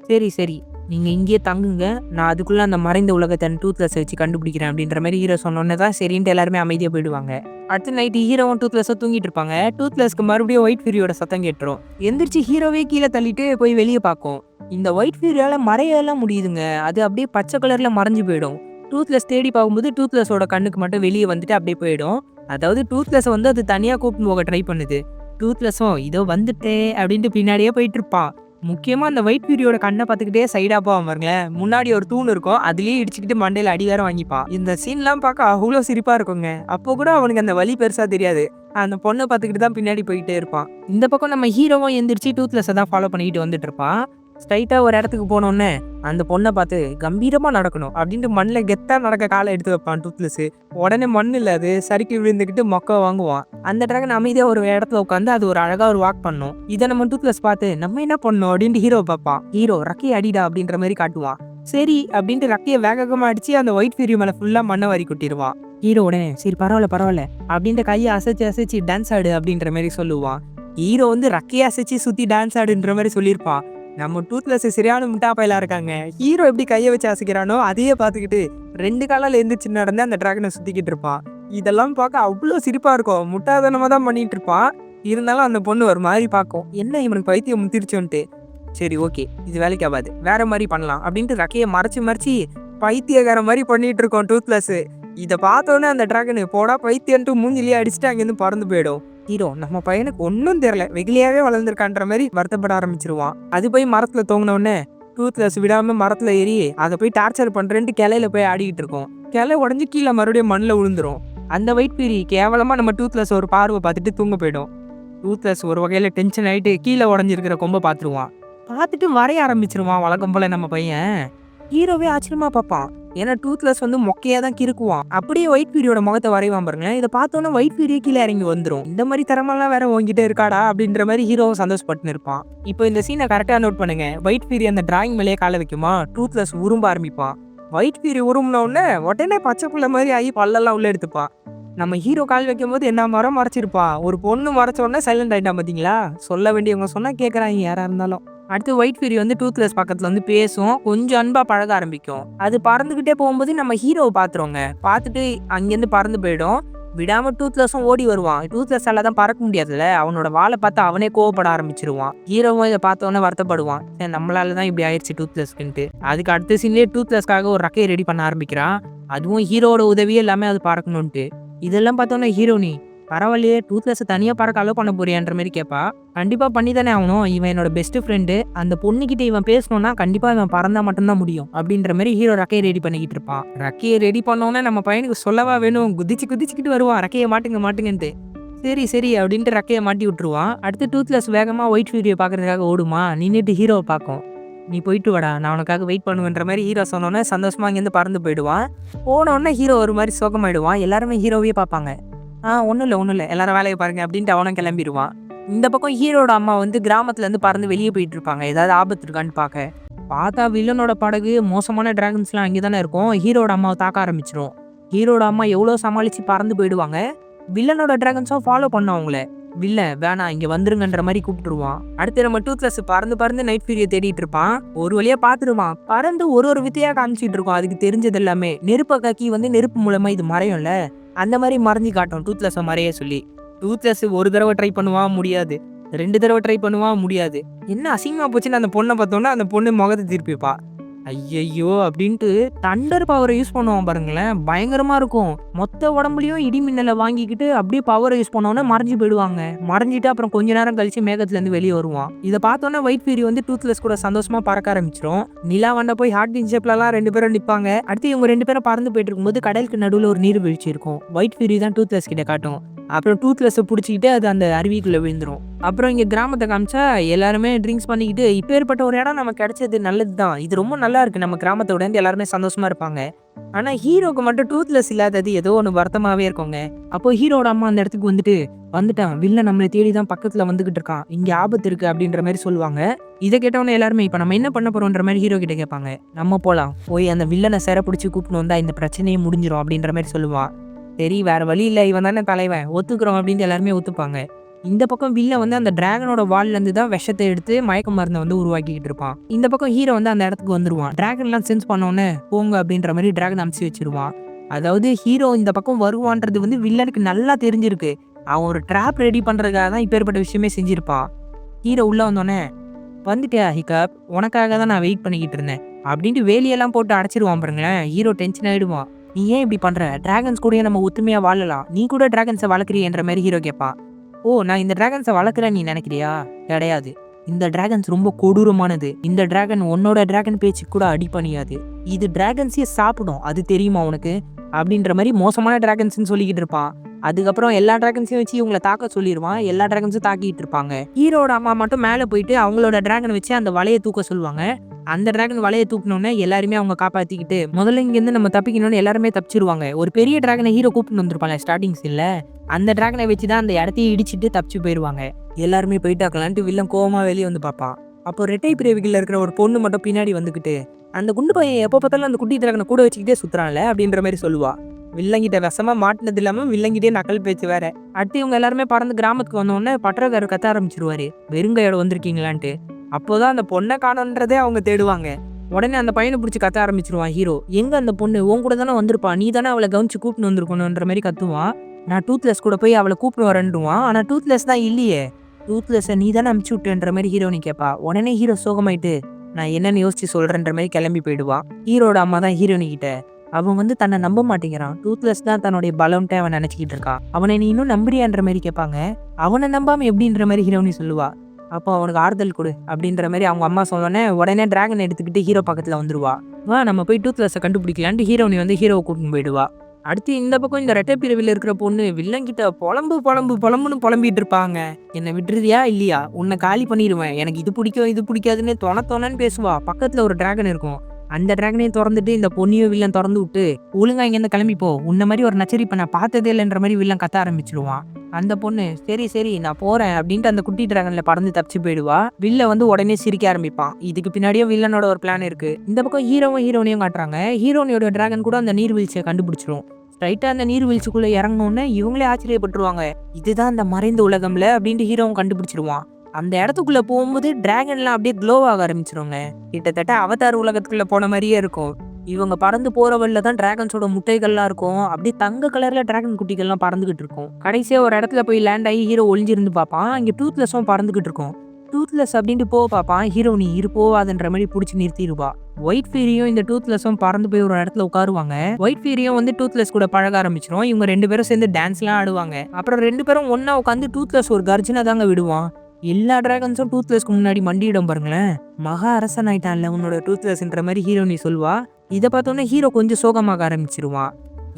சரி நீங்க இங்கேயே தங்குங்க, நான் அதுக்குள்ள அந்த மறைந்த உலகத்தை டூத்லெஸ் வச்சு கண்டுபிடிக்கிறேன் அப்படின்ற மாதிரி ஹீரோ சொன்னோன்னே தான் சரின்ட்டு எல்லாருமே அமைதியா போயிடுவாங்க. அடுத்த நைட்டு ஹீரோவும் டூத்லெஸ்ஸும் தூங்கிட்டு இருப்பாங்க. டூத்லெஸ்க்கு மறுபடியும் ஒயிட் ஃபியூரியோட சத்தம் கேட்டுரும். எந்திரிச்சு ஹீரோவே கீழே தள்ளிட்டு போய் வெளியே பார்க்கும். இந்த ஒயிட் ஃபியூரியால மறையெல்லாம் முடியுதுங்க, அது அப்படியே பச்சை கலர்ல மறைஞ்சு போயிடும். டூத்லெஸ் தேடி பார்க்கும்போது டூத்லெஸ்ஸோட கண்ணுக்கு மட்டும் வெளியே வந்துட்டு அப்படியே போயிடும். அதாவது டூத்லெஸ் வந்து அது தனியா கூப்பிட்டு போக ட்ரை பண்ணுது. டூத்லெஸ்ஸும் இதோ வந்துட்டே அப்படின்ட்டு பின்னாடியே போயிட்டு இருப்பான். முக்கியமா அந்த ஒயிட் ஃபியூரியோட கண்ணை பார்த்துக்கிட்டே சைடா போவான் பாருங்களேன். முன்னாடி ஒரு தூண் இருக்கும், அதுலயே இடிச்சுக்கிட்டு மண்டையில அடி வேற வாங்கிப்பான். இந்த சீன்லாம் பார்க்க அவ்வளோ சிரிப்பா இருக்குங்க. அப்போ கூட அவனுக்கு அந்த வலி பெருசா தெரியாது, அந்த பொண்ணை பார்த்துக்கிட்டு தான் பின்னாடி போயிட்டே இருப்பான். இந்த பக்கம் நம்ம ஹீரோவும் எந்திரிச்சு டூத்லெஸ்ஸை தான் ஃபாலோ பண்ணிட்டு வந்துட்டு இருப்பான். ஸ்ட்ரைட்டா ஒரு இடத்துக்கு போனோடனே அந்த பொண்ணை பார்த்து கம்பீரமா நடக்கணும் அப்படின்ட்டு மண்ணில் கெத்தா நடக்க காலை எடுத்து வைப்பான் டூத்லெஸ். உடனே மண் இல்லாது சறுக்கி விழுந்துக்கிட்டு மொக்க வாங்குவான். அந்த டிராகன் அமைதியா ஒரு இடத்துல உட்காந்து அது ஒரு அழகா ஒரு வாக் பண்ணும். இதை நம்ம டூத்லெஸ் பார்த்து நம்ம என்ன பண்ணோம் அப்படின்ட்டு ஹீரோ பார்ப்பான். ஹீரோ ரக்கையை அடிடா அப்படின்ற மாதிரி காட்டுவான். சரி அப்படின்ட்டு ரக்கையை வேகமா அடிச்சு அந்த ஒயிட் ஃபியூரி மேல ஃபுல்லா மண்ணை வாரி கொட்டிடுவான். ஹீரோ உடனே சரி பரவாயில்ல அப்படின்ட்டு கையை அசைச்சு டான்ஸ் ஆடு அப்படின்ற மாதிரி சொல்லுவான். ஹீரோ வந்து ரக்கையை அசைச்சு சுத்தி டான்ஸ் ஆடுன்ற மாதிரி சொல்லியிருப்பான். நம்ம டூத்லெஸ் சரியான முட்டாப்பையில இருக்காங்க. ஹீரோ எப்படி கையை வச்சு அசைக்கிறானோ அதையே பார்த்துக்கிட்டு 2 காலால எந்திரிச்சு நடந்து அந்த டிராகனை சுத்திக்கிட்டு இருப்பான். இதெல்லாம் பார்க்க அவ்வளோ சிரிப்பா இருக்கும். முட்டாதனமா தான் பண்ணிட்டு இருப்பான். இருந்தாலும் அந்த பொண்ணு ஒரு மாதிரி பார்க்கும், என்ன இவனுக்கு பைத்தியம் முத்திருச்சோன்ட்டு. சரி ஓகே, இது வேலைக்கு ஆகாது, வேற மாதிரி பண்ணலாம் அப்படின்ட்டு ரக்கையை மறைச்சு பைத்தியக்கார மாதிரி பண்ணிட்டு இருக்கோம் டூத்லெஸ். இதை பார்த்தோன்னே அந்த டிராகனு போடா பைத்தியன்ட்டு மூஞ்சிலேயே அடிச்சுட்டு அங்கேருந்து பறந்து போயிடும். ஹீரோ நம்ம பையனுக்கு ஒன்றும் தெரியல, வெகுலியாவே வளர்ந்துருக்கான்ற மாதிரி வருத்தப்பட ஆரம்பிச்சிருவான். அது போய் மரத்துல தோங்கினோடனே டூத்லெஸ் விடாம மரத்துல ஏறி அதை போய் டார்ச்சர் பண்றேன்ட்டு கிளையில போய் ஆடிக்கிட்டு இருக்கோம். கிளை உடஞ்சி கீழே மறுபடியும் மண்ணில் விழுந்துரும். அந்த ஒயிட் ஃபியூரி கேவலமா நம்ம டூத்லெஸ் ஒரு பார்வை பார்த்துட்டு தூங்க போயிடும். டூத்லெஸ் ஒரு வகையில டென்ஷன் ஆயிட்டு கீழே உடஞ்சிருக்கிற கொம்பை பார்த்துருவான். பார்த்துட்டு வரைய ஆரம்பிச்சிருவான் வழக்கம் போல நம்ம பையன். ஹீரோவே ஆச்சரியமா பார்ப்பான், ஏன்னா டூத்லெஸ் வந்து மொக்கையா தான் கிறுக்குவான். அப்படியே ஒயிட் ஃபியூரியோட முகத்தை வரைவான் பாருங்க. இதை பார்த்தோன்னா ஒயிட் ஃபியூரியே கீழே இறங்கி வந்துடும். இந்த மாதிரி தரமெல்லாம் வேற உங்ககிட்ட இருக்காடா அப்படின்ற மாதிரி ஹீரோவும் சந்தோஷப்பட்டு இருப்பான். இப்போ இந்த சீனை கரெக்டாக நோட் பண்ணுங்க. ஒயிட் ஃபியூரி அந்த டிராயிங் மேலேயே காலை வைக்குமா, டூத்லெஸ் உரும்ப ஆரம்பிப்பான். ஒயிட் ஃபியூரி உரும்பின உடனே பச்சை புள்ள மாதிரி ஆகி பல்லெல்லாம் உள்ள எடுத்துப்பான். நம்ம ஹீரோ கால் வைக்கும் போது என்ன மரம் மறைச்சிருப்பான், ஒரு பொண்ணு மறைச்ச உடனே சைலண்ட் ஆயிட்டான். பார்த்தீங்களா, சொல்ல வேண்டியவங்க சொன்னா கேட்குறாங்க யாரா இருந்தாலும். அடுத்து ஒயிட் ஃபியூரி வந்து டூத்லெஸ் பக்கத்துல வந்து பேசும், கொஞ்சம் அன்பா பழக ஆரம்பிக்கும். அது பறந்துகிட்டே போகும்போது நம்ம ஹீரோவை பார்த்துருவோங்க. பார்த்துட்டு அங்கேருந்து பறந்து போயிடும். விடாம டூத்லெஸ்ஸும் ஓடி வருவான். டூத்லெஸ்ஸால தான் பறக்க முடியாதுல்ல, அவனோட வாழை பார்த்து அவனே கோவப்பட ஆரம்பிச்சிருவான். ஹீரோவும் இதை பார்த்தோன்னே வருத்தப்படுவான், நம்மளால தான் இப்படி ஆயிடுச்சு டூத்லெஸ்க்குன்ட்டு. அதுக்கு அடுத்த சீன்லேயே டூத்லெஸ்க்காக ஒரு ரக்கையை ரெடி பண்ண ஆரம்பிக்கிறான். அதுவும் ஹீரோட உதவியே எல்லாமே அது பறக்கணும்ட்டு. இதெல்லாம் பார்த்தோன்னே ஹீரோ நீ பரவாயில்லையே டூத்லெஸ் தனியாக பறக்க அலோ பண்ண போறியான்ற மாதிரி கேட்பா. கண்டிப்பாக பண்ணி தானே ஆகணும், இவன் என்னோட பெஸ்ட் ஃப்ரெண்டு, அந்த பொண்ணுக்கிட்ட இவன் பேசணும்னா கண்டிப்பாக இவன் பறந்தா மட்டும்தான் முடியும் அப்படின்ற மாதிரி ஹீரோ ரக்கையை ரெடி பண்ணிக்கிட்டு இருப்பான். ரக்கையை ரெடி பண்ணோன்னே நம்ம பையனுக்கு சொல்லவா வேணும், குதிச்சுக்கிட்டு வருவான் ரக்கையை மாட்டுங்கன்ட்டு. சரி அப்படின்ட்டு ரக்கையை மாட்டி விட்டுருவான். அடுத்து டூத்லெஸ் வேகமாக ஒயிட் ஃபியூரியை பார்க்கறதுக்காக ஓடுமா, நின்றுட்டு ஹீரோவை பார்க்கும். நீ போயிட்டு வாடா, நான் உனக்காக வெயிட் பண்ணுவேன்ற மாதிரி ஹீரோ சொன்னோன்னே சந்தோஷமா அங்கேருந்து பறந்து போயிடுவான். போனோடனே ஹீரோ ஒரு மாதிரி சோகமாயிடுவான். எல்லாருமே ஹீரோவையே பார்ப்பாங்க. ஒன்றும் இல்லை எல்லாரும் வேலையை பாருங்க அப்படின்ட்டு அவனும் கிளம்பிடுவான். இந்த பக்கம் ஹீரோட அம்மா வந்து கிராமத்துலேருந்து பறந்து வெளியே போயிட்டு இருப்பாங்க, ஏதாவது ஆபத்து இருக்கான்னு பார்த்தா வில்லனோட படகு மோசமான டிராகன்ஸ்லாம் அங்கே தானே இருக்கும். ஹீரோட அம்மாவை தாக்க ஆரம்பிச்சிடும். ஹீரோட அம்மா எவ்வளோ சமாளித்து பறந்து போயிடுவாங்க. வில்லனோட டிராகன்ஸும் ஃபாலோ பண்ண அவங்கள. வில்லன் வேணாம் இங்கே வந்துருங்கன்ற மாதிரி கூப்பிட்டுருவான். அடுத்து நம்ம டூத்லெஸ் பறந்து நைட் ஃபியூரியை தேடிட்டு இருப்பான். ஒரு வழியா பார்த்துருவான். பறந்து ஒரு வித்தையாக காமிச்சிட்டு இருக்கும். அதுக்கு தெரிஞ்சது எல்லாமே நெருப்பை கக்கி வந்து நெருப்பு மூலமா இது மறையும்ல, அந்த மாதிரி மறைஞ்சி காட்டும் டூத்லெஸ்ஸை மறைய சொல்லி. டூத்லெஸ் ஒரு தடவை ட்ரை பண்ணுவான், முடியாது. 2 தடவை ட்ரை பண்ணுவான், முடியாது. என்ன அசிங்கமா போச்சுன்னு அந்த பொண்ணை பார்த்தோன்னா அந்த பொண்ணு முகத்தை திருப்பிப்பா. ஐயையோ! அப்படின்ட்டு தண்டர் பவரை யூஸ் பண்ணுவான் பாருங்களேன். பயங்கரமா இருக்கும். மொத்த உடம்புலயும் இடி மின்னல வாங்கிக்கிட்டு அப்படியே பவரை யூஸ் பண்ணோன்னே மறைஞ்சு போயிடுவாங்க. மறைஞ்சிட்டு அப்புறம் கொஞ்ச நேரம் கழிச்சு மேகத்துலேருந்து வெளியே வருவான். இதை பார்த்தோன்னே ஒயிட் ஃபியூரி வந்து டூத்லெஸ் கூட சந்தோஷமா பறக்க ஆரம்பிச்சிடும். நிலா வண்ட போய் ஹார்ட் பீட் ஷேப்லலாம் 2 பேரும் நிற்பாங்க. அடுத்து இவங்க 2 பேரும் பறந்து போயிட்டு இருக்கும்போது கடலுக்கு நடுவில் ஒரு நீர்வீழ்ச்சி இருக்கும். ஒயிட் ஃபியூரி தான் டூத்லெஸ் கிட்ட காட்டும். அப்புறம் டூத்லெஸ்ஸை பிடிச்சிக்கிட்டு அது அந்த அருவிக்குள்ளே விழுந்துடும். அப்புறம் இங்கே கிராமத்தை காமிச்சா எல்லாருமே ட்ரிங்க்ஸ் பண்ணிக்கிட்டு இப்பேற்பட்ட ஒரு இடம் நமக்கு கிடைச்சது நல்லது தான், இது ரொம்ப நல்லா இருக்குது, நம்ம கிராமத்தோட எல்லாருமே சந்தோஷமா இருப்பாங்க. ஆனால் ஹீரோக்கு மட்டும் டூத்லெஸ் இல்லாதது ஏதோ ஒன்று வருத்தமாகவே இருக்குங்க. அப்போ ஹீரோட அம்மா அந்த இடத்துக்கு வந்துட்டான், வில்ல நம்மளை தேடி தான் பக்கத்தில் வந்துகிட்டு இருக்கான், இங்கே ஆபத்து இருக்குது அப்படின்ற மாதிரி சொல்லுவாங்க. இதை கேட்டவொன்னே எல்லாருமே இப்போ நம்ம என்ன பண்ண போகிறோன்ற மாதிரி ஹீரோ கிட்ட கேட்பாங்க. நம்ம போகலாம், போய் அந்த வில்லனை சிறை பிடிச்சி கூப்பிட்டு வந்தால் இந்த பிரச்சனையே முடிஞ்சிடும் அப்படின்ற மாதிரி சொல்லுவான். சரி வேற வழி இல்லை, இவன் தானே தலைவன், ஒத்துக்கிறோம் அப்படின்ட்டு எல்லாருமே ஒத்துப்பாங்க. இந்த பக்கம் வில்ல வந்து அந்த டிராகனோட வால்லேருந்து தான் விஷத்தை எடுத்து மயக்க மருந்தை வந்து உருவாக்கிக்கிட்டு இருப்பான். இந்த பக்கம் ஹீரோ வந்து அந்த இடத்துக்கு வந்துருவான். டிராகன்லாம் சென்ஸ் பண்ணோன்னே போங்க அப்படின்ற மாதிரி டிராகன் அமுச்சு வச்சிருவான். அதாவது ஹீரோ இந்த பக்கம் வருவான்றது வந்து வில்லனுக்கு நல்லா தெரிஞ்சிருக்கு. அவன் ஒரு ட்ராப் ரெடி பண்ணுறதுக்காக தான் இப்பேற்பட்ட விஷயமே செஞ்சிருப்பான். ஹீரோ உள்ளே வந்தோடனே வந்துட்டியா ஹிகாப், உனக்காக தான் நான் வெயிட் பண்ணிக்கிட்டு இருந்தேன் அப்படின்ட்டு வேலியெல்லாம் போட்டு அடைச்சிருவான் பாருங்களேன். ஹீரோ டென்ஷன் ஆகிடுவான். நீ ஏன் இப்படி பண்ணுற, டிராகன்ஸ் கூடயே நம்ம ஒத்துமையாக வாழலாம், நீ கூட டிராகன்ஸை வளர்க்குறியன்ற மாதிரி ஹீரோ கேட்பான். ஓ, நான் இந்த டிராகன்ஸை வளர்க்குறேன் நீ நினைக்கிறியா? கிடையாது, இந்த டிராகன்ஸ் ரொம்ப கொடூரமானது. இந்த டிராகன் உன்னோட டிராகன் பேச்சு கூட அடி பண்ணியாது. இது டிராகன்ஸையே சாப்பிடும், அது தெரியுமா உனக்கு அப்படின்ற மாதிரி மோசமான டிராகன்ஸ்ன்னு சொல்லிக்கிட்டு இருப்பான். அதுக்கப்புறம் எல்லா டிராகன்ஸையும் வச்சு இவங்களை தாக்க சொல்லிடுவான். எல்லா டிராகன்ஸும் தாக்கிட்டு இருப்பாங்க. ஹீரோட அம்மா மட்டும் மேலே போயிட்டு அவங்களோட டிராகனை வச்சு அந்த வலையை தூக்க சொல்லுவாங்க. அந்த டிராகன் வலையை தூக்கணுன்னே எல்லாருமே அவங்க காப்பாற்றிக்கிட்டு முதல்ல இங்கேருந்து நம்ம தப்பிக்கணும்னு எல்லாருமே தப்பிச்சிருவாங்க. ஒரு பெரிய டிராகனை ஹீரோ கூப்பிட்டு வந்திருப்பாங்க ஸ்டார்டிங் சீன்ல. அந்த டிராகனை வச்சு தான் அந்த இடத்தையே இடிச்சிட்டு தப்பிச்சு போயிடுவாங்க. எல்லாருமே போயிட்டாக்கலான்ட்டு வில்லன் கோவமாக வெளியே வந்து பார்ப்பான். அப்போ ரெட்டை பிறவிகளில் இருக்கிற ஒரு பொண்ணு மட்டும் பின்னாடி வந்துக்கிட்டு அந்த குண்டு பையன் எப்போ பார்த்தாலும் அந்த குட்டி டிராகனை கூட வச்சுக்கிட்டே சுற்றுறான்ல அப்படின்ற மாதிரி சொல்லுவா. வில்லங்கிட்ட விஷமா மாட்டினது இல்லாமல் வில்லங்கிட்டே நக்கல் பேச்சு வேற. அடுத்து இவங்க எல்லாருமே பறந்து கிராமத்துக்கு வந்தோடனே பட்டறக்காரர் கத்த ஆரம்பிச்சிருவாரு, வெறுங்கையோட வந்திருக்கீங்களான்ட்டு. அப்போதான் அந்த பொண்ணை காணோன்றதே அவங்க தேடுவாங்க. உடனே அந்த பையனை பிடிச்சி கத்த ஆரம்பிச்சிருவான் ஹீரோ. எங்க அந்த பொண்ணு உன் கூட தானே வந்திருப்பா, நீ தானே அவளை கவனிச்சு கூப்பிட்டு வந்திருக்கணுன்ற மாதிரி கத்துவான். நான் டூத்லெஸ் கூட போய் அவளை கூப்பிட்டு வரேன்டுவான். ஆனால் டூத்லெஸ் தான் இல்லையே. டூத்லெஸ்ஸை நீ தானே அமுச்சு விட்டுன்ற மாதிரி ஹீரோனி கேட்பா. உடனே ஹீரோ சோகமாயிட்டு நான் என்னன்னு யோசிச்சு சொல்றேன்ற மாதிரி கிளம்பி போயிடுவான். ஹீரோட அம்மா தான் ஹீரோனி கிட்ட அவன் வந்து தன்னை நம்ப மாட்டேங்கிறான், டூத்லெஸ் தான் தன்னுடைய பலம்ட்டு அவன் நினைச்சிக்கிட்டு இருக்கான், அவனை நீ இன்னும் நம்புறியான்ற மாதிரி கேட்பாங்க. அவனை நம்பாம எப்படின்ற மாதிரி ஹீரோனி சொல்லுவா. அப்போ அவனுக்கு ஆறுதல் கொடு அப்படின்ற மாதிரி அவங்க அம்மா சொன்னோன்னே உடனே டிராகன் எடுத்துக்கிட்டு ஹீரோ பக்கத்தில் வந்துருவா. வா நம்ம போய் டூத்லெஸ்ஸை கண்டுபிடிக்கலான்ட்டு ஹீரோனி வந்து ஹீரோவை கூட்டின்னு போயிடுவா. அடுத்து இந்த பக்கம் இந்த ரெட்டை பிரிவில் இருக்கிற பொண்ணு வில்லங்கிட்ட புலம்புன்னு புலம்பிட்டு இருப்பாங்க. என்னை விட்டுருதியா இல்லையா, உன்னை காலி பண்ணிடுவேன், எனக்கு இது பிடிக்கும் இது பிடிக்காதுன்னு தொணன்னு பேசுவா. பக்கத்தில் ஒரு டிராகன் இருக்கும். அந்த டிராகனையும் திறந்துட்டு இந்த பொண்ணையும் வில்லன் திறந்து விட்டு ஒழுங்கா இங்கேருந்து கிளம்பிப்போ, உன்ன மாதிரி ஒரு நச்சரிப்பை நான் பார்த்ததே இல்லைன்ற மாதிரி வில்லன் கத்த ஆரம்பிச்சிருவான். அந்த பொண்ணு சரி நான் போறேன் அப்படின்ட்டு அந்த குட்டி டிராகன்ல பறந்து தப்பிச்சு போயிடுவா. வில்ல வந்து உடனே சிரிக்க ஆரம்பிப்பான். இதுக்கு பின்னாடியும் வில்லனோட ஒரு பிளான் இருக்கு. இந்த பக்கம் ஹீரோனையும் காட்டுறாங்க. ஹீரோனியோட டிராகன் கூட அந்த நீர்வீழ்ச்சியை கண்டுபிடிச்சிரும். ஸ்ட்ரைட்டா அந்த நீர்வீழ்ச்சிக்குள்ள இறங்கணும்னு இவங்களே ஆச்சரியப்பட்டுருவாங்க. இதுதான் அந்த மறைந்த உலகம்ல அப்படின்ட்டு ஹீரோவும் கண்டுபிடிச்சிருவான். அந்த இடத்துக்குள்ள போகும்போது டிராகன்லாம் அப்படியே க்ளோ ஆக ஆரம்பிச்சிருங்க. கிட்டத்தட்ட அவதார் உலகத்துக்குள்ள போன மாதிரியே இருக்கும். இவங்க பறந்து போற வழியில தான் டிராகன்ஸோட முட்டைகள்லாம் இருக்கும். அப்படியே தங்க கலர்ல டிராகன் குட்டிகள்லாம் பறந்துகிட்டு இருக்கும். கடைசியா ஒரு இடத்துல போய் லேண்ட் ஆகி ஹீரோ ஒளிஞ்சிருந்து பார்ப்பான். இங்க டூத்லெஸ்ஸும் பறந்துகிட்டு இருக்கும். டூத்லெஸ் அப்படின்ட்டு போக பார்ப்பான். ஹீரோ நீ போவாதுன்ற மாதிரி பிடிச்சி நிறுத்திடுவா. ஒயிட் ஃபீரியும் இந்த டூத்லெஸ்ஸும் பறந்து போய் ஒரு இடத்துல உட்காருவாங்க. ஒயிட் ஃபீரியும் வந்து டூத்லெஸ் கூட பழக ஆரம்பிச்சிடும். இவங்க 2 பேரும் சேர்ந்து டான்ஸ்லாம் ஆடுவாங்க. அப்புறம் 2 பேரும் ஒன்னா உட்காந்து டூத்லெஸ் ஒரு கர்ஜனை தாங்க விடுவான். எல்லா டிராகன்ஸும் டூத்லெஸ்க்கு முன்னாடி மண்டியிடம் பாருங்களேன். மகா அரசன் ஆயிட்டான்ல உன்னோட டூத்லெஸ்ன்ற மாதிரி ஹீரோனி சொல்வா. இதை பார்த்தோன்னே ஹீரோ கொஞ்சம் சோகமாக ஆரம்பிச்சிருவான்.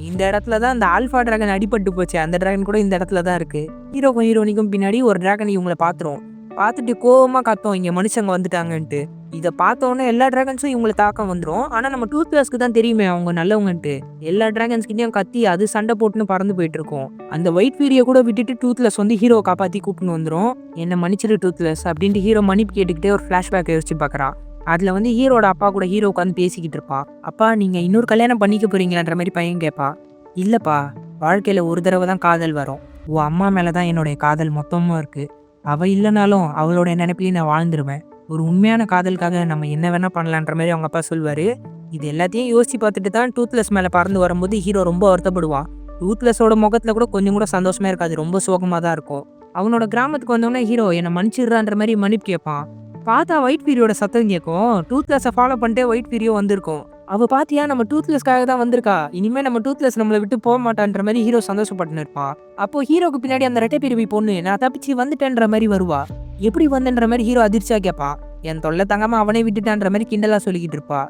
இந்த இடத்துல தான் அந்த ஆல்ஃபா டிராகன் அடிபட்டு போச்சு. அந்த டிராகன் கூட இந்த இடத்துல தான் இருக்கு. ஹீரோக்கும் ஹீரோனிக்கும் பின்னாடி ஒரு டிராகன் இவங்களை பார்த்துட்டு கோவமா கத்தோம், இங்க மனுஷங்க வந்துட்டாங்கன்ட்டு. இதை பார்த்தோன்னே எல்லா டிராகன்ஸும் இவங்களை தாக்கம் வந்துடும். ஆனா நம்ம டூத்லெஸ்க்கு தான் தெரியுமே அவங்க நல்லவங்கன்ட்டு. எல்லா டிராகன்ஸ்கிட்டையும் கத்தி அது சண்டை போட்டுன்னு பறந்து போயிட்டு இருக்கும். அந்த ஒயிட் ஃபீரியை கூட விட்டுட்டு டூத்லெஸ் வந்து ஹீரோவை காப்பாத்தி கூப்பிட்டு வந்துடும். என்ன மன்னிச்சிரு டூத்லெஸ் அப்படின்ட்டு ஹீரோ மன்னிப்பு கேட்டுக்கிட்டே ஒரு ஃபிளாஷ்பேக் யோசிச்சு பார்க்குறான். அதில் வந்து ஹீரோட அப்பா கூட ஹீரோ உட்காந்து பேசிக்கிட்டு இருப்பான். அப்பா நீங்கள் இன்னொரு கல்யாணம் பண்ணிக்க போறீங்களான்ற மாதிரி பையன் கேட்பா. இல்லைப்பா, வாழ்க்கையில் ஒரு தடவை தான் காதல் வரும். உன் அம்மா மேலே தான் என்னுடைய காதல் மொத்தமும் இருக்குது. அவள் இல்லைனாலும் அவளோட நினைப்பிலையும் நான் வாழ்ந்துருவேன். ஒரு உண்மையான காதலுக்காக நம்ம என்ன வேணால் பண்ணலான்ற மாதிரி அவங்க அப்பா சொல்வார். இது எல்லாத்தையும் யோசிச்சு பார்த்துட்டு தான் டூத்லெஸ் மேலே பறந்து வரும்போது ஹீரோ ரொம்ப வருத்தப்படுவான். டூத்லெஸ்ஸோட முகத்தில் கூட கொஞ்சம் கூட சந்தோஷமாக இருக்காது, ரொம்ப சோகமாக தான் இருக்கும். அவனோட கிராமத்துக்கு வந்தோடனே ஹீரோ என்னை மன்னிச்சிடுறான்ற மாதிரி மன்னிப்பு கேட்பான். பார்த்தா ஒயிட் ஃபீரியோட சத்தம் கேட்கும். டூத்லெஸ்ஸை ஃபாலோ பண்ணிட்டே ஒயிட் ஃபீரியோ வந்திருக்கும். அவ பாத்தியா நம்ம டூத்லெஸ்க்காக தான் வந்திருக்கா, இனிமே நம்ம டூத்லெஸ் நம்மளை விட்டு போக மாட்டான்ற மாதிரி ஹீரோ சந்தோஷப்பட்டு இருப்பான். அப்போ ஹீரோக்கு பின்னாடி அந்த ரெட்டை பிரிவி பொண்ணு நான் தப்பிச்சு வந்துட்டேன்ற மாதிரி வருவா. எப்படி வந்தன்ற மாதிரி ஹீரோ அதிர்ச்சியா கேட்பான். என் தொல்லை தங்காம அவனே விட்டுட்டான்ற மாதிரி கிண்டலா சொல்லிக்கிட்டு இருப்பா.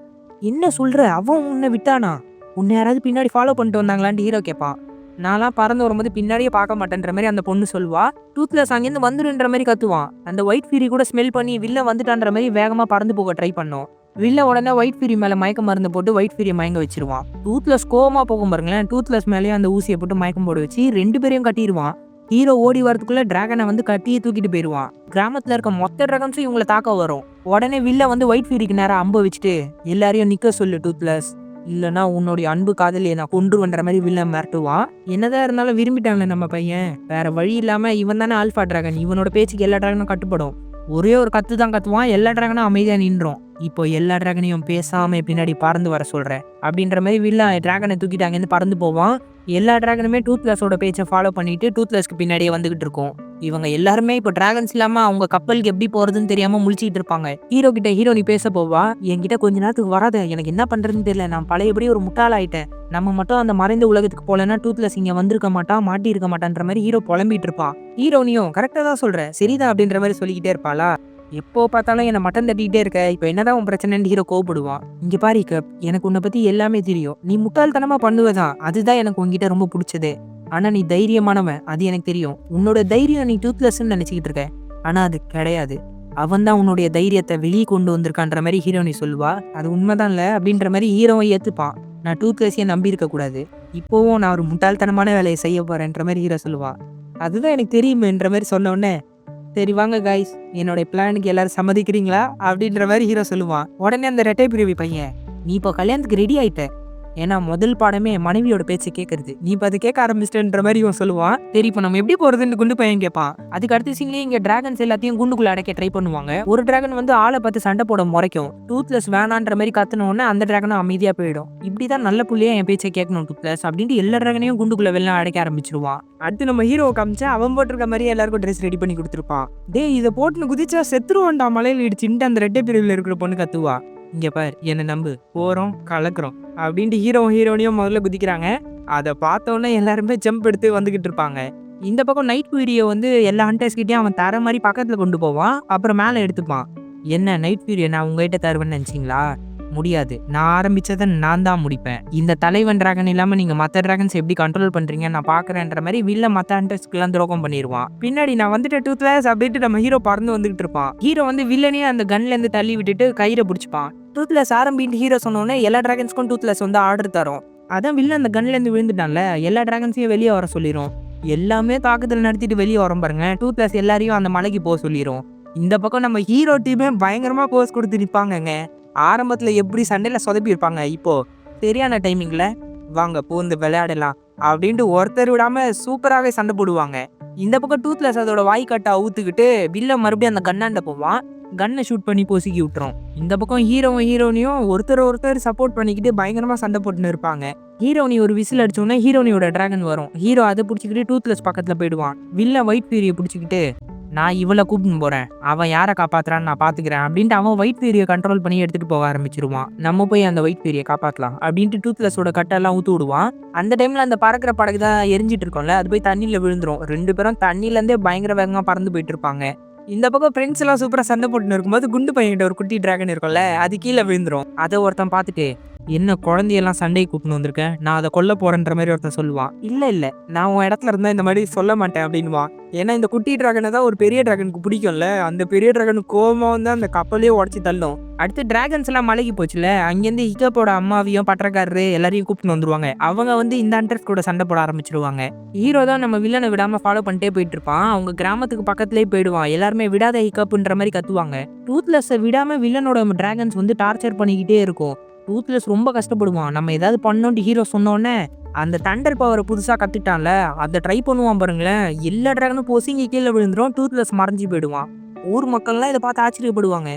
என்ன சொல்ற, அவன் உன்னை விட்டானா? உன்னை யாராவது பின்னாடி ஃபாலோ பண்ணிட்டு வந்தாங்களான்னு ஹீரோ கேட்பான். நான்லாம் பறந்து வரும்போது பின்னாடியே பார்க்க மாட்டேன்ற மாதிரி அந்த பொண்ணு சொல்லுவா. டூத்லெஸ் அங்கேருந்து வந்துருன்ற மாதிரி கத்துவான். அந்த ஒயிட் ஃபீரி கூட ஸ்மெல் பண்ணி வில்ல வந்துட்டான்ற மாதிரி வேகமா பறந்து போக ட்ரை பண்ணோம். வில்ல உடனே ஒயிட் ஃபீரி மேல மயக்க மருந்து போட்டு ஒயிட் ஃபீரியை மயங்க வச்சிருவான். டூத்லெஸ் கோவமா போகும் பாருங்களேன். டூத்லெஸ் மேலேயும் அந்த ஊசியை போட்டு மயக்கம் போட வச்சு 2 பேரையும் கட்டிடுவான். ஹீரோ ஓடி வரதுக்குள்ள டிராகனை வந்து கட்டியே தூக்கிட்டு போயிடுவான். கிராமத்துல இருக்க மொத்த டிராகன்ஸும் இவங்களை தாக்க வரும். உடனே வில்ல வந்து ஒயிட் ஃபீரிக்கு நேரம் அம்ப வச்சுட்டு எல்லாரையும் நிக்க சொல்லு டூத்லெஸ், இல்லைன்னா உன்னுடைய அன்பு காதலியை நான் கொன்றுவன்ற மாதிரி வில்ல மிரட்டுவான். என்னதான் இருந்தாலும் விரும்பிட்டாங்களே நம்ம பையன், வேற வழி இல்லாம இவன் தானே ஆல்ஃபா டிராகன், இவனோட பேச்சுக்கு எல்லா டிராகனும் கட்டுப்படும். ஒரே ஒரு கத்து தான் கத்துவான், எல்லா டிராகனும் அமைதியா நின்றோம். இப்போ எல்லா டிராகனையும் பேசாம பின்னாடி பறந்து வர சொல்றேன் அப்படின்ற மாதிரி வில்ல டிராகனை தூக்கிட்டு அங்கேருந்து பறந்து போவான். எல்லா டிராகனுமே டூத்லெஸோட பேச்சை ஃபாலோ பண்ணிட்டு டூத்லெஸ்க்கு பின்னாடியே வந்துகிட்டு இருக்கும். இவங்க எல்லாருமே இப்போ டிராகன்ஸ் இல்லாம அவங்க கப்பலுக்கு எப்படி போறதுன்னு தெரியாம முழிச்சிட்டு இருப்பாங்க. ஹீரோ கிட்ட ஹீரோனி பேச போவா. என்கிட்ட கொஞ்ச நேரத்துக்கு வராத, எனக்கு என்ன பண்றதுன்னு தெரியல, நான் பழையபடி ஒரு முட்டாள் ஆயிட்டேன். நம்ம மட்டும் அந்த மறைந்த உலகத்துக்கு போலன்னா டூத்லெஸ் இங்க வந்திருக்க மாட்டான், மாட்டி இருக்க மாட்டான்ற மாதிரி ஹீரோ புலம்பிட்டு இருப்பான். ஹீரோனியும் கரெக்டா தான் சொல்ற, சரிதான் அப்படின்ற மாதிரி சொல்லிக்கிட்டே இருப்பாளா. எப்போ பார்த்தாலும் என்னை மட்டன் தட்டிக்கிட்டே இருக்க, இப்போ என்னதான் உன் பிரச்சனைன்னு ஹீரோ கோவப்படுவான். இங்க பாரு கப், எனக்கு உன்னை பத்தி எல்லாமே தெரியும். நீ முட்டாள்தனமா பண்ணுவதான், அதுதான் எனக்கு உன்கிட்ட ரொம்ப பிடிச்சது. ஆனா நீ தைரியமானவன், அது எனக்கு தெரியும். உன்னோட தைரியம் நீ டூத்லெஸ்ன்னு நினைச்சுக்கிட்டு இருக்க, ஆனா அது கிடையாது. அவன் தான் உன்னுடைய தைரியத்தை வெளியே கொண்டு வந்திருக்கான்ற மாதிரி ஹீரோனி சொல்லுவா. அது உண்மைதான் இல்ல அப்படின்ற மாதிரி ஹீரோவை ஏத்துப்பான். நான் டூத்லெஸ்ஸையே நம்பி இருக்க கூடாது, இப்போவும் நான் ஒரு முட்டாள்தனமான வேலையை செய்ய போறேன்ற மாதிரி ஹீரோ சொல்லுவா. அதுதான் எனக்கு தெரியுமேன்ற மாதிரி சொன்ன உடனே, சரி வாங்க கைஸ், என்னோட பிளானுக்கு எல்லாரும் சம்மதிக்கிறீங்களா அப்படின்ற மாதிரி ஹீரோ சொல்லுவான். உடனே அந்த ரெட்டை பிரிவி பையன், நீ இப்போ கல்யாணத்துக்கு ரெடி ஆயிட்ட, ஏன்னா முதல் பாடமே மனைவியோட பேச்சு கேட்கறது, நீ இப்போ அது கேட்க ஆரம்பிச்சிட்டன்ற மாதிரி இவன் சொல்லுவான். சரி இப்போ நம்ம எப்படி போறதுன்னு குண்டு பையன் கேட்பான். அதுக்கு அடுத்த சீன்லேயே இங்க டிராகன்ஸ் எல்லாத்தையும் குண்டுக்குள்ள அடைக்க ட்ரை பண்ணுவாங்க. ஒரு டிராகன் வந்து ஆளை பார்த்து சண்டை போட முறைக்கும். டூத்லெஸ் வேணான்ற மாதிரி கத்துனோடனே அந்த டிராகனும் அமைதியா போயிடும். இப்படிதான் நல்ல புள்ளியா என் பேச்சை கேட்கணும் டூத்லெஸ் அப்படின்ட்டு எல்லா டிராகனையும் குண்டுக்குள்ள வெளில அடைக்க ஆரம்பிச்சிருவான். அடுத்து நம்ம ஹீரோவை காமிச்சா அவன் போட்டிருக்க மாதிரி எல்லாருக்கும் ட்ரெஸ் ரெடி பண்ணி கொடுத்துருப்பான். டே இதை போட்டுன்னு குதிச்சா செத்துருவான்டா மலையில இடிச்சுட்டு அந்த ரெட்டை பிரிவில் இருக்கிற பொண்ணு கத்துவா. இங்க பார், என்னை நம்பு, போறோம் கலக்குறோம் அப்படின்ட்டு ஹீரோனியும் முதல்ல குதிக்கிறாங்க. அதை பார்த்தோன்னே எல்லாருமே ஜம்ப் எடுத்து வந்துகிட்டு இருப்பாங்க. இந்த பக்கம் நைட் ஃபீரியோ வந்து எல்லா ஹண்டர்ஸ்கிட்டையும் அவன் தர மாதிரி பக்கத்துல கொண்டு போவான். அப்புறம் மேலே எடுத்துப்பான். என்ன நைட் ஃபீரியோ நான் உங்ககிட்ட தருவேன்னு நினைச்சிங்களா? முடியாது, நான் ஆரம்பிச்சதை நான் தான் முடிப்பேன். இந்த தலைவன் டிராகன் இல்லாம நீங்க மற்ற டிராகன்ஸ் எப்படி கண்ட்ரோல் பண்றீங்க நான் பாக்குறேன்ற மாதிரி வில்ல மற்ற ஹண்டர்ஸ்க்குலாம் துரோகம் பண்ணிடுவான். பின்னாடி நான் வந்துட்டு டூத்லெஸ் அப்படின்ட்டு நம்ம ஹீரோ பறந்து வந்துகிட்டு இருப்பான். ஹீரோ வந்து வில்லனே அந்த கன்ல இருந்து தள்ளி விட்டுட்டு கயிறை பிடிச்சிப்பான். டூத்லெஸ் ஆரம்பிட்டு ஹீரோ சொன்னோன்னே எல்லா டிராகன்ஸ்க்கும் டூத்லெஸ் வந்து ஆர்டர் தரும். அதான் வில்லன் அந்த கன்ல இருந்து விழுந்துட்டான்ல, எல்லா டிராகன்ஸையும் வெளியே வர சொல்லிடும். எல்லாமே தாக்குதல் நடத்திட்டு வெளியே வரோம் பாருங்க. டூத்லெஸ் எல்லாரையும் அந்த மலைக்கு போக சொல்லிடும். இந்த பக்கம் நம்ம ஹீரோ டீமே பயங்கரமா போஸ் கொடுத்து நிற்பாங்கங்க. ஆரம்பத்துல எப்படி சண்டையில சொதப்பி இருப்பாங்க, இப்போ சரியான டைமிங்ல வாங்க பூந்து விளையாடலாம் அப்படின்ட்டு ஒருத்தர் விடாம சூப்பராகவே சண்டை போடுவாங்க. இந்த பக்கம் டூத்லெஸ் அதோட வாய்க்காட்டை அவுத்துக்கிட்டு வில்ல மறுபடியும் அந்த கண்ணாண்ட போவான். கன்னை ஷூட் பண்ணி பொசுக்கி விட்டுரும். இந்த பக்கம் ஹீரோனியும் ஒருத்தர் சப்போர்ட் பண்ணிக்கிட்டு பயங்கரமா சண்டை போட்டுன்னு இருப்பாங்க. ஹீரோனி ஒரு விசில் அடிச்சோன்னா ஹீரோனியோட டிராகன் வரும். ஹீரோ அதை பிடிச்சிக்கிட்டு டூத்லெஸ் பக்கத்துல போயிடுவான். வில்ல ஒயிட் ஃபீரியை பிடிச்சிக்கிட்டு நான் இவளை கூப்பிட்டு போறேன், அவன் யாரை காப்பாத்துறான்னு நான் பாத்துக்கிறேன் அப்படின்ட்டு அவன் ஒயிட் ஃபீரியை கண்ட்ரோல் பண்ணி எடுத்துட்டு போக ஆரம்பிச்சிருவான். நம்ம போய் அந்த ஒயிட் ஃபீரியை காப்பாற்றலாம் அப்படின்ட்டு டூத்லெஸோட கட்டெல்லாம் ஊத்து விடுவான். அந்த டைம்ல அந்த பறக்கிற படகு தான் எரிஞ்சிட்டு இருக்கோம்ல, அது போய் தண்ணியில விழுந்துரும். 2 பேரும் தண்ணில இருந்தே பயங்கர வேகமா பறந்து போயிட்டு இருப்பாங்க. இந்த பக்கம் ஃப்ரெண்ட்ஸ் எல்லாம் சூப்பரா சண்டை போட்டுன்னு இருக்கும்போது குண்டு பையன்கிட்ட ஒரு குட்டி டிராகன் இருக்கும்ல, அது கீழே விழுந்துரும். அதை ஒருத்தன் பார்த்துட்டு, என்ன குழந்தையெல்லாம் சண்டையை கூப்பிட்டு வந்திருக்கேன், நான் அதை கொல்ல போறேன்ற மாதிரி ஒருத்தன் சொல்லுவான். இல்ல நான் உன் இடத்துல இருந்தா இந்த மாதிரி சொல்ல மாட்டேன் அப்படின்வான். ஏன்னா இந்த குட்டி டிராகனை தான் ஒரு பெரிய டிராகனுக்கு பிடிக்கும்ல, அந்த பெரிய டிராகனுக்கு கோவமா வந்து அந்த கப்பலையே உடச்சி தள்ளும். அடுத்து டிராகன்ஸ் எல்லாம் மலைக்கு போச்சுல, அங்கேருந்து ஹிக்கப்போட அம்மாவையும் பட்டக்காரரு எல்லாரையும் கூப்பிட்டு வந்துருவாங்க. அவங்க வந்து இந்த ஹண்டர்ஸ் கூட சண்டை போட ஆரம்பிச்சிருவாங்க. ஹீரோ தான் நம்ம வில்லனை விடாம ஃபாலோ பண்ணிட்டே போயிட்டு இருப்பான். அவங்க கிராமத்துக்கு பக்கத்துலேயே போயிடுவான். எல்லாருமே விடாத ஹிக்கப்புன்ற மாதிரி கத்துவாங்க. டூத்லெஸ்ஸை விடாம வில்லனோட டிராகன்ஸ் வந்து டார்ச்சர் பண்ணிக்கிட்டே இருக்கும். டூத்லெஸ் ரொம்ப கஷ்டப்படுவான். நம்ம ஏதாவது பண்ணோன்ட்டு ஹீரோ சொன்னோன்னே அந்த தண்டர் பவரை புதுசாக கற்றுட்டான்ல, அதை ட்ரை பண்ணுவான் பாருங்களேன். எல்லா டிராகனும் பொசிங்கி கீழே விழுந்துரும். டூத்லெஸ் மறைஞ்சி போயிடுவான். ஊர் மக்கள்லாம் இதை பார்த்து ஆச்சரியப்படுவாங்க.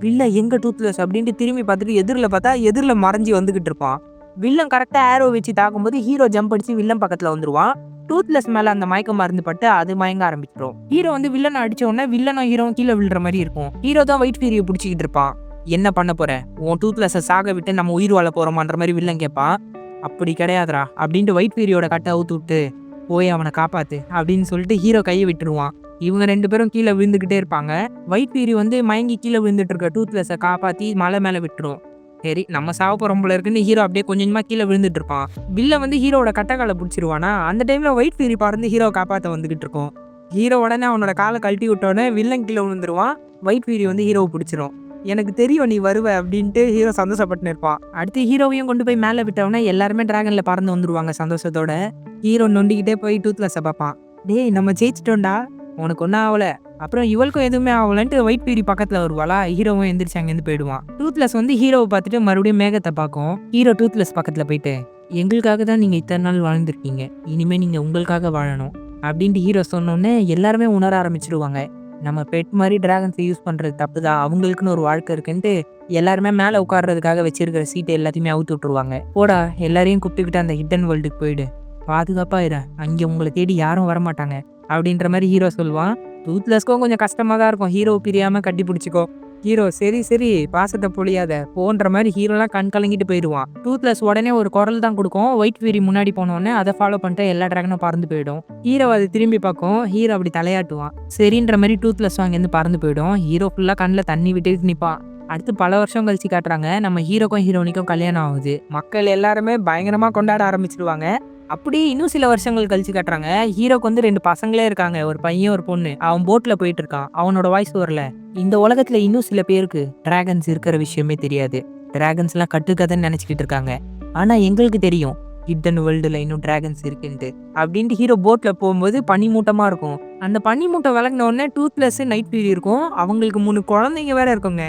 வில்ல எங்க டூத்லெஸ் அப்படின்ட்டு திரும்பி பார்த்துட்டு எதிரில் பார்த்தா எதிரில் மறைஞ்சி வந்துகிட்டு இருப்பான். வில்லன் கரெக்டாக ஏரோ வச்சு தாக்கும்போது ஹீரோ ஜம்ப் அடிச்சு வில்லன் பக்கத்தில் வந்துருவான். டூத்லெஸ் மேல அந்த மயக்க மருந்து பட்டு அது மயங்க ஆரம்பிச்சிடும். ஹீரோ வந்து வில்லனை அடிச்ச உடனே வில்லனும் ஹீரோவும் கீழே விழுற மாதிரி இருக்கும். ஹீரோ தான் ஒயிட் ஃபியூரியை பிடிச்சிக்கிட்டு இருப்பான். என்ன பண்ண போற, உன் டூத்லெஸ்ஸை சாக விட்டு நம்ம உயிர் வாழ போறோமான்ற மாதிரி வில்லன் கேட்பான். அப்படி கிடையாதுரா அப்படின்ட்டு ஒயிட் ஃபியூரியோட கட்டை அவுத்து விட்டு போய் அவனை காப்பாத்து அப்படின்னு சொல்லிட்டு ஹீரோ கையை விட்டுருவான். இவங்க 2 பேரும் கீழே விழுந்துகிட்டே இருப்பாங்க. ஒயிட் ஃபியூரி வந்து மயங்கி கீழே விழுந்துட்டு இருக்க டூத்லெஸ்ஸை காப்பாத்தி மலை மேல விட்டுரும். சரி நம்ம சாவ போறோம் போல இருக்குன்னு ஹீரோ அப்படியே கொஞ்சமா கீழே விழுந்துட்டு இருப்பான். வில்ல வந்து ஹீரோட கட்டக்காலை பிடிச்சிருவானா. அந்த டைம்ல ஒயிட் ஃபியூரி பறந்து ஹீரோ காப்பாற்ற வந்துகிட்டு இருக்கும். ஹீரோ உடனே அவனோட காலை கழட்டி விட்டோடனே வில்லன் கீழே விழுந்துருவான். ஒயிட் ஃபியூரி வந்து ஹீரோவை பிடிச்சிரும். எனக்கு தெரியும் நீ வருவ அப்படின்ட்டு ஹீரோ சந்தோஷப்பட்டு இருப்பான். அடுத்து ஹீரோவையும் கொண்டு போய் மேலே விட்டவொடனே எல்லாருமே டிராகன்ல பறந்து வந்துருவாங்க சந்தோஷத்தோட. ஹீரோ நொண்டிக்கிட்டே போய் டூத்லெஸ்ஸை பார்ப்பான். டேய் நம்ம ஜெயிச்சிட்டோம்டா, உனக்கு ஒன்றும் ஆகல, அப்புறம் இவளுக்கும் எதுவுமே ஆகலன்ட்டு ஒயிட் ஃபியூரி பக்கத்தில் வருவாளா. ஹீரோவும் எந்திரிச்சு அங்கேருந்து போயிடுவான். டூத்லெஸ் வந்து ஹீரோவை பார்த்துட்டு மறுபடியும் மேகத்தை பார்க்கும். ஹீரோ டூத்லெஸ் பக்கத்தில் போயிட்டு எங்களுக்காக தான் நீங்கள் இத்தனை நாள் வாழ்ந்துருக்கீங்க, இனிமேல் நீங்கள் உங்களுக்காக வாழணும் அப்படின்ட்டு ஹீரோ சொன்னோன்னே எல்லாருமே உணர ஆரம்பிச்சிடுவாங்க. நம்ம பெட் மாதிரி டிராகன்ஸை யூஸ் பண்ணுறது தப்பு தான், அவங்களுக்குன்னு ஒரு வாழ்க்கை இருக்குன்ட்டு எல்லாருமே மேலே உட்கார்றதுக்காக வச்சிருக்கிற சீட்டை எல்லாத்தையுமே அவுத்து விட்டுருவாங்க. போடா எல்லாரையும் கூப்பிட்டுக்கிட்டு அந்த ஹிடன் வேர்ல்டுக்கு போயிடு, பாதுகாப்பாக இரு, அங்கே உங்களை தேடி யாரும் வரமாட்டாங்க அப்படின்ற மாதிரி ஹீரோ சொல்லுவான். டூத்லெஸ்க்கும் கொஞ்சம் கஷ்டமாக தான் இருக்கும். ஹீரோ பிரியாமல் கட்டி பிடிச்சிக்கோ. ஹீரோ சரி சரி பாசத்தை பொழியாத போன்ற மாதிரி ஹீரோலாம் கண் கலங்கிட்டு போயிடுவான். டூத்லெஸ் உடனே ஒரு குரல் தான் கொடுக்கும். ஒயிட் ஃபியூரி முன்னாடி போனோடனே அதை ஃபாலோ பண்ணிட்டு எல்லா டிராகனும் பறந்து போயிடும். ஹீரோ அது திரும்பி பார்க்கும். ஹீரோ அப்படி தலையாட்டுவான். சரின்ற மாதிரி டூத்லெஸ் அங்கேருந்து பறந்து போயிடும். ஹீரோ ஃபுல்லாக கண்ணில் தண்ணி விட்டு நிற்பான். அடுத்து பல வருஷம் கழிச்சு காட்டுறாங்க. நம்ம ஹீரோக்கும் ஹீரோனிக்கும் கல்யாணம் ஆகுது. மக்கள் எல்லாருமே பயங்கரமாக கொண்டாட ஆரம்பிச்சிருவாங்க. அப்படி இன்னும் சில வருஷங்கள் கழிச்சு காட்டுறாங்க. ஹீரோக்கு வந்து 2 பசங்களே இருக்காங்க, ஒரு பையன் ஒரு பொண்ணு. அவன் போட்ல போயிட்டு இருக்கான். அவனோட வாய்ஸ் வரல. இந்த உலகத்துல இன்னும் சில பேருக்கு டிராகன்ஸ் இருக்கிற விஷயமே தெரியாது. டிராகன்ஸ் எல்லாம் கட்டுக்கதைன்னு நினைச்சுக்கிட்டு இருக்காங்க. ஆனா எங்களுக்கு தெரியும் ஹிடன் வேர்ல்டுல இன்னும் டிராகன்ஸ் இருக்குன்ட்டு அப்படின்ட்டு ஹீரோ போட்ல போகும்போது பனிமூட்டமா இருக்கும். அந்த பனிமூட்டை விளங்கின உடனே டூத்லெஸ் நைட் ஃபியூரி இருக்கும். அவங்களுக்கு 3 குழந்தைங்க வேற இருக்குங்க.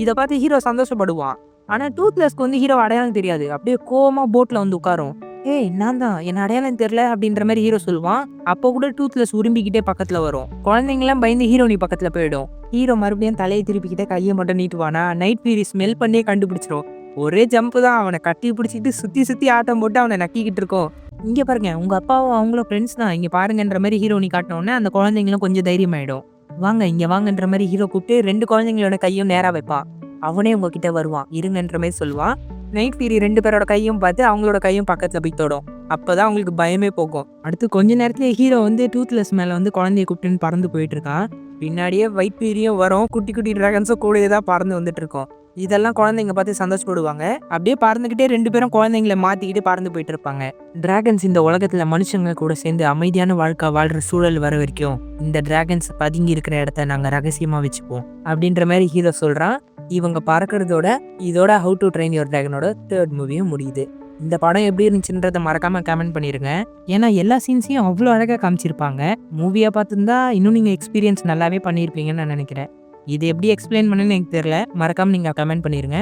இதை பார்த்து ஹீரோ சந்தோஷப்படுவான். ஆனா டூத்லெஸ்க்கு வந்து ஹீரோ அடையாளம் தெரியாது. அப்படியே கோவமா போட்ல வந்து உட்காரும். ஏய் நான் தான், என்ன அடையாளம் தெரியல அப்படின்ற மாதிரி ஹீரோ சொல்லுவான். அப்போ கூட டூத்லெஸ் உரும்பிக்கிட்டே பக்கத்துல வரும். குழந்தைங்களாம் பயந்து ஹீரோனி பக்கத்துல போயிடும். ஹீரோ மறுபடியும் தலையை திருப்பிக்கிட்டே கையை மட்டும் நீட்டுவானா. நைட் ஃபியூரி ஸ்மெல் பண்ணியே கண்டுபிடிச்சிரும். ஒரே ஜம்ப்பு தான். அவனை கட்டி பிடிச்சிட்டு சுத்தி சுத்தி ஆட்டம் போட்டு அவனை நக்கிக்கிட்டு இருக்கோம். இங்க பாருங்க உங்க அப்பாவும் அவங்களும் ஃப்ரெண்ட்ஸ் தான், இங்க பாருங்கன்ற மாதிரி ஹீரோனி காட்டினோடனே அந்த குழந்தைங்களும் கொஞ்சம் தைரியம் ஆயிடும். வாங்க இங்க வாங்கன்ற மாதிரி ஹீரோ கூப்பிட்டு 2 குழந்தைங்களோட கையும் நேரா வைப்பான். அவனே உங்ககிட்ட வருவான் இருங்கன்ற மாதிரி சொல்லுவான். நைட் ஃபியூரி 2 பேரோட கையும் பார்த்து அவங்களோட கையும் பக்கத்தில் போய் தொடும். அப்போதான் அவங்களுக்கு பயமே போகும். அடுத்து கொஞ்ச நேரத்துல ஹீரோ வந்து டூத்லெஸ் மேலே வந்து குழந்தைய கூப்பிட்டுன்னு பறந்து போயிட்டு இருக்கான். பின்னாடியே ஒயிட் ஃபியூரியும் வரும். குட்டி குட்டி டிராகன்ஸும் கூடயே தான் பறந்து வந்துட்டு இருக்கோம். இதெல்லாம் குழந்தைங்க பார்த்து சந்தோஷப்படுவாங்க. அப்படியே பறந்துக்கிட்டே 2 பேரும் குழந்தைங்களை மாற்றிக்கிட்டு பறந்து போயிட்டு இருப்பாங்க. டிராகன்ஸ் இந்த உலகத்தில் மனுஷங்க கூட சேர்ந்து அமைதியான வாழ்க்கை வாழ்கிற சூழல் வர வரைக்கும் இந்த டிராகன்ஸ் பதுங்கி இருக்கிற இடத்த நாங்கள் ரகசியமாக வச்சுப்போம் அப்படின்ற மாதிரி ஹீரோ சொல்கிறான். இவங்க பறக்கிறதோட இதோட ஹவு டு ட்ரெயின் யுவர் டிராகனோட 3rd மூவியும் முடியுது. இந்த படம் எப்படி இருந்துச்சுன்றதை மறக்காமல் கமெண்ட் பண்ணிடுங்க. ஏன்னா எல்லா சீன்ஸையும் அவ்வளோ அழகாக காமிச்சிருப்பாங்க. மூவியாக பார்த்துருந்தா இன்னும் நீங்கள் எக்ஸ்பீரியன்ஸ் நல்லாவே பண்ணியிருப்பீங்கன்னு நான் நினைக்கிறேன். இது எப்படி எக்ஸ்பிளைன் பண்ணுன்னு எனக்கு தெரியல, மறக்காமல் நீங்கள் கமெண்ட் பண்ணிடுங்க.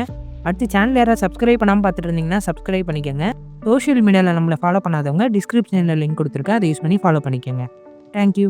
அடுத்து சேனல் யாராவது சப்ஸ்கிரைப் பண்ணாமல் பார்த்துட்டு இருந்தீங்கன்னா சப்ஸ்கிரைப் பண்ணிக்கோங்க. சோஷியல் மீடியாவில் நம்மளை ஃபாலோ பண்ணாதவங்க டிஸ்கிரிப்ஷனில் லிங்க் கொடுத்துருக்கேன், அதை யூஸ் பண்ணி ஃபாலோ பண்ணிக்கோங்க. தேங்க்யூ.